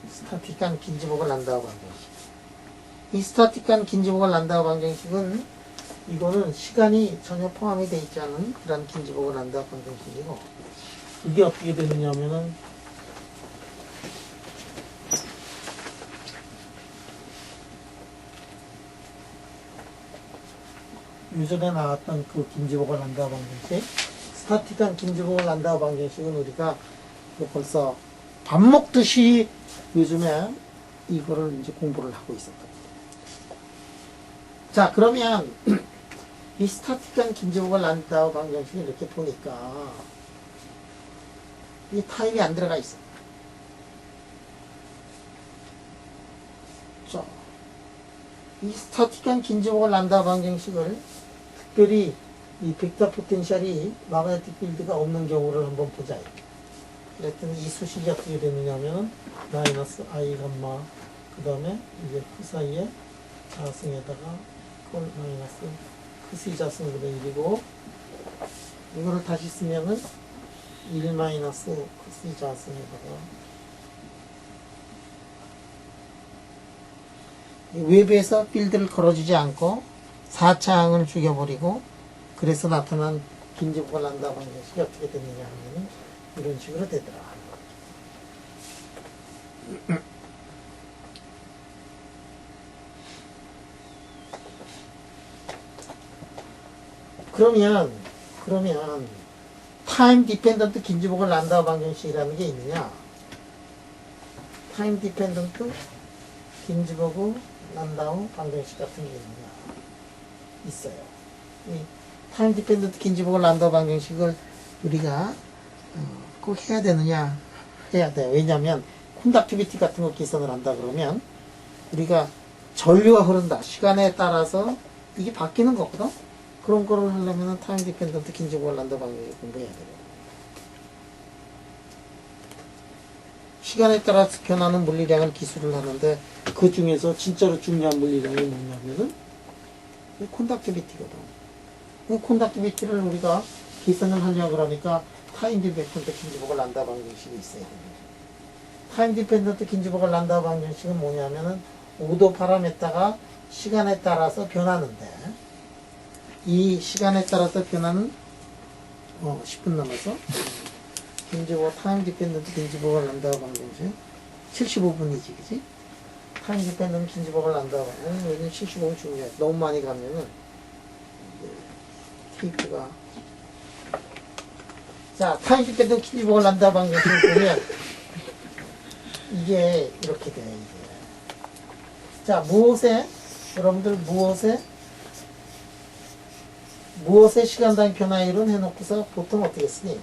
스타틱한 긴지보글 란다우 방정식. 이 스타틱한 긴지보글 란다우 방정식은 이거는 시간이 전혀 포함이 되어 있지 않은 그런 긴지보글 란다우 방정식이고 이게 어떻게 되느냐면은 요전에 나왔던 그 긴지보글 란다우 방정식 스타틱한 긴지보글 란다우 방정식은 우리가 벌써 밥 먹듯이 요즘에 이거를 이제 공부를 하고 있었던 거예요. 자, 그러면 이 스타틱한 긴지보글 란다우 방정식을 이렇게 보니까 이 타임이 안 들어가 있어. 자, 이 스타틱한 긴지보글 란다우 방정식을 특별히 이 벡터 포텐셜이 마그네틱 필드가 없는 경우를 한번 보자. 그랬더니 이 수식이 어떻게 되느냐면 마이너스 I 감마 그 다음에 이제 그 사이에 자승에다가 콜 마이너스 크시 자승으로 1이고 이거를 다시 쓰면은 1 마이너스 코스이지 않습니까? 외부에서 필드를 걸어주지 않고 4차항을 죽여버리고 그래서 나타난 긴지복을 난다 방정식이 어떻게 되느냐 하면 이런 식으로 되더라. 그러면 타임 디펜던트 긴지복을 난다 방정식이라는 게 있느냐? 타임 디펜던트 긴지복을 난다우 방정식 같은 게 있느냐? 있어요. 이 타임 디펜던트 긴지복을 난다우 방정식을 우리가 꼭 해야 되느냐? 해야 돼요. 왜냐하면 콘덕티비티 같은 거 계산을 한다 그러면 우리가 전류가 흐른다. 시간에 따라서 이게 바뀌는 거거든? 그런 거를 하려면 타임 디펜던트 긴지복을 난다우 방정식 공부해야 돼요. 시간에 따라서 변하는 물리량을 기술을 하는데 그 중에서 진짜로 중요한 물리량이 뭐냐면은 콘덕티비티거든. 이 콘덕티비티를 우리가 계산을 하려고 그러니까 타임 디펜던트 긴지복을 난다 방정식이 있어야 됩니다. 타임 디펜던트 긴지복을 난다 방정식은 뭐냐면은 5도 파라메타가 시간에 따라서 변하는데 이 시간에 따라서 변하는 10분 남아서 긴지복 타임 디펜던트 긴지복을 난다 방정식 75분이지 그지? 타임 디펜던트 긴지복을 난다 방정식 요즘 75분 중요해. 너무 많이 가면은 테이프가 자 타임 디펜던트 긴지복을 난다 방정식을 보면 이게 이렇게 돼 이게. 자 무엇에 여러분들 무엇의 시간당 변화율은 해놓고서 보통 어떻게 쓰니?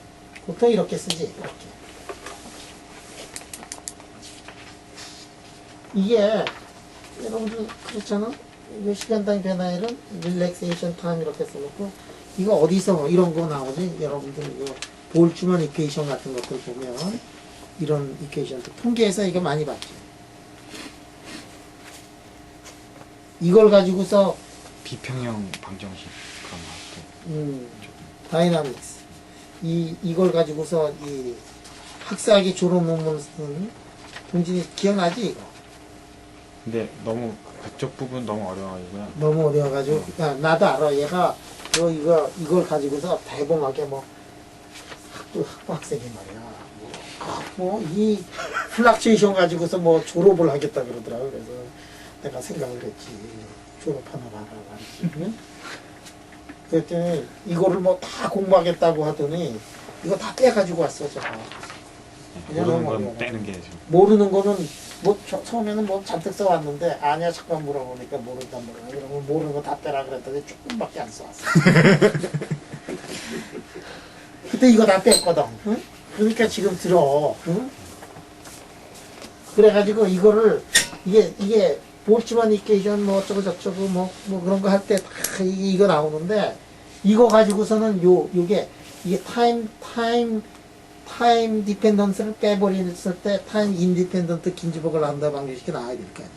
보통 이렇게 쓰지. 이렇게. 이게 여러분들 그렇잖아. 이 시간당 변화율은 릴렉세이션 타임 이렇게 써놓고 이거 어디서 이런 거 나오지? 여러분들 이거 볼츠만 이퀘이션 같은 것들 보면 이런 이퀘이션들 통계에서 이거 많이 봤지. 이걸 가지고서 비평형 방정식 그런 거 다이나믹스. 이걸 가지고서 이 학사학위 졸업 논문 쓴 동진이 기억나지 이거? 근데 너무 그쪽 부분 너무 어려워가지고요. 너무 어려워가지고 나도 알아. 얘가 이걸 가지고서 대범하게 뭐 학부 학생이 말이야. 이 플락츄에이션 가지고서 뭐 졸업을 하겠다 그러더라고. 그래서 내가 생각을 했지. 졸업하나 봐라 말이지. 그랬더니 이거를 뭐 다 공부하겠다고 하더니 이거 다 빼가지고 왔어 저거. 모르는 건 빼는 게 지금. 모르는 거는 뭐 처음에는 뭐 잔뜩 써왔는데 아니야 잠깐 물어보니까 모른다 그러면 모르는 거 다 빼라 그랬더니 조금밖에 안 써왔어. 그때 이거 다 뺐거든. 응? 그러니까 지금 들어. 응? 그래가지고 이거를 이게 볼츠만 이퀘이션 뭐 어쩌고 저쩌고 뭐 그런 거 할 때 다 이거 나오는데 이거 가지고서는 이게 타임 디펜던스를 빼버렸을 때 타임 인디펜던트 긴지복을 한다 방정식이 나와야 될 거 아니야.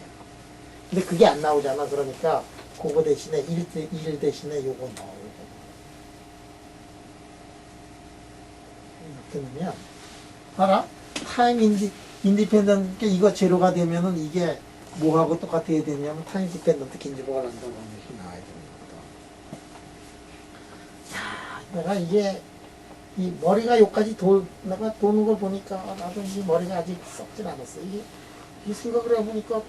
근데 그게 안 나오잖아. 그러니까 그거 대신에 1 대신에 요거 넣어. 이렇게 넣으면 알아? 타임 인디펜던트 이거 제로가 되면은 이게 뭐하고 똑같아야 되냐면 타임 디펜던트 긴지복을 한다 방정식이 나와야 되는 거다. 자, 내가 이게 이 머리가 여기까지 내가 도는 걸 보니까 나도 이 머리가 아직 썩진 않았어. 이 생각을 해보니까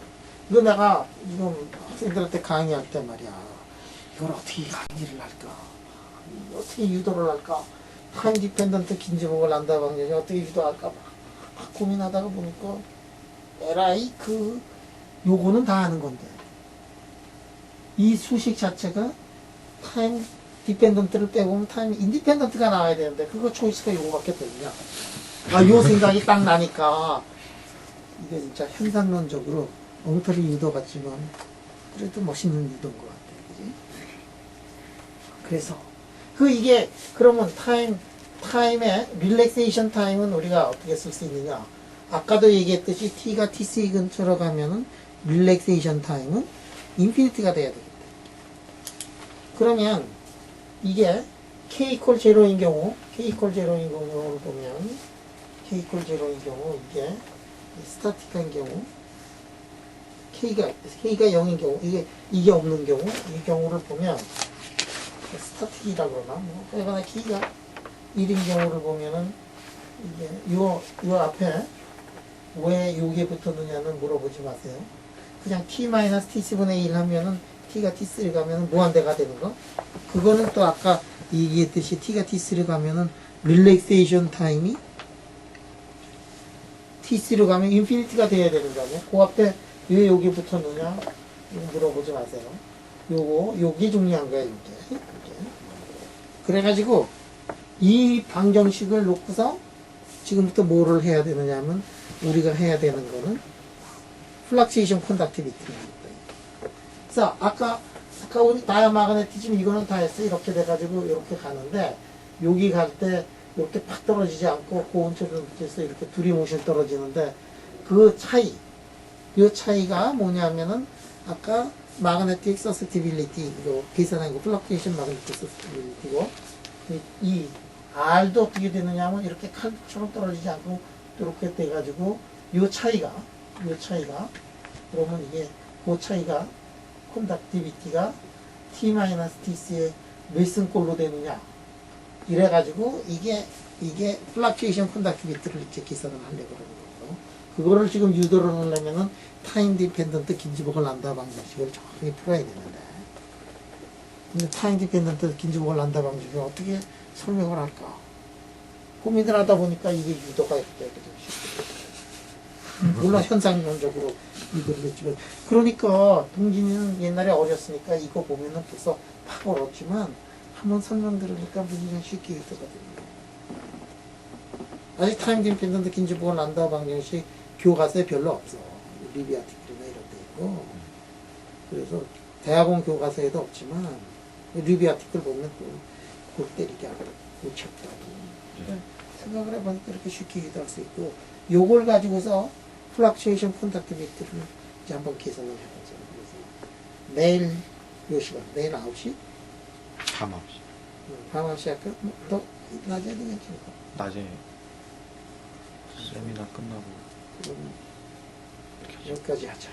이거 내가 지금 학생들한테 강의할 때 말이야. 이걸 어떻게 강의를 할까? 어떻게 유도를 할까? 타임 디펜던트 긴지복을 난다 방정식 어떻게 유도할까? 막 고민하다가 보니까 에라이 요거는 다 아는 건데 이 수식 자체가 타임 디펜던트를 빼보면 타임 인디펜던트가 나와야 되는데 그거 초이스가 요거밖에 되느냐. 요 생각이 딱 나니까 이게 진짜 현상론적으로 엉터리 유도 같지만 그래도 멋있는 유도인 것 같아. 그지? 그래서 이게 그러면 타임의 릴렉세이션 타임은 우리가 어떻게 쓸 수 있느냐. 아까도 얘기했듯이 t가 t3 근처로 가면은 릴렉세이션 타임은 인피니티가 돼야 되겠다. 그러면 이게 K 이퀄 제로인 경우, K 이퀄 제로인 경우를 보면, K 이퀄 제로인 경우, 이게 스타틱한 경우, K가 0인 경우, 이게 없는 경우, 이 경우를 보면, 스타틱이라고 그러나, 뭐, 하여간에 K가 1인 경우를 보면은, 이게, 요 앞에, 왜 요게 붙었느냐는 물어보지 마세요. 그냥 t-t분의 1 하면은, t가 t3 가면은 무한대가 되는 거. 그거는 또 아까 얘기했듯이 t가 t3 가면은, 릴렉세이션 타임이 t3로 가면 인피니티가 돼야 되는 거 아니야? 그 앞에 왜 여기 붙었느냐? 이거 물어보지 마세요. 요게 중요한 거야, 요게. 그래가지고, 이 방정식을 놓고서 지금부터 뭐를 해야 되느냐 하면, 우리가 해야 되는 거는, 플락시에이션 컨덕티비티입니다. 그래서, 아까 우리 다이아마그네티즘 이거는 다 했어. 이렇게 돼가지고, 이렇게 가는데, 여기 갈 때, 이렇게 팍 떨어지지 않고, 고온처럼 붙어서 이렇게 둘이 모션 떨어지는데, 그 차이, 요 차이가 뭐냐면은, 아까 마그네틱 서스티빌리티, 이거 계산한 거, 플럭케이션 마그네틱 서스티빌리티고, 이 R도 어떻게 되느냐 하면, 이렇게 칼처럼 떨어지지 않고, 이렇게 돼가지고, 요 차이가, 그러면 이게, 그 차이가, 콘덕티비티가 T-Tc의 몇 승꼴로 되느냐. 이래가지고, 이게 플락츄에이션 콘덕티비티를 이렇게 계산을 하려고 그러는 거고. 그거를 지금 유도를 하려면은, 타임 디펜던트 긴지복을 란다 방정식을 정확하게 풀어야 되는데. 근데 타임 디펜던트 긴지복을 란다 방정식을 어떻게 설명을 할까? 고민을 하다 보니까 이게 유도가 이렇게 되거든요. 물론 현상론적으로 이걸 냈지만. 그러니까 동진이는 옛날에 어렸으니까 이거 보면은 벌써 팍 얼었지만 한번 설명 들으니까 무지장 쉽게 되거든요. 아직 타임 디펜던트 긴지복을 란다 방정식 교과서에 별로 없어. 리비 아티클이나 이런 데 있고. 그래서 대학원 교과서에도 없지만 리비 아티클 보면 골 때리게 하고 고쳤다고. 생각을 해보니까 이렇게 쉽게 유도할 수 있고, 요걸 가지고서 플락츄에이션 컨덕티비티를 이제 한번 계산을 해보죠. 그래서 내일 요 시간, 내일 9시? 밤 9시. 밤 9시 할까? 더 낮에 해도 괜찮을 것 같아. 낮에 세미나 끝나고 그럼 여기까지 하자.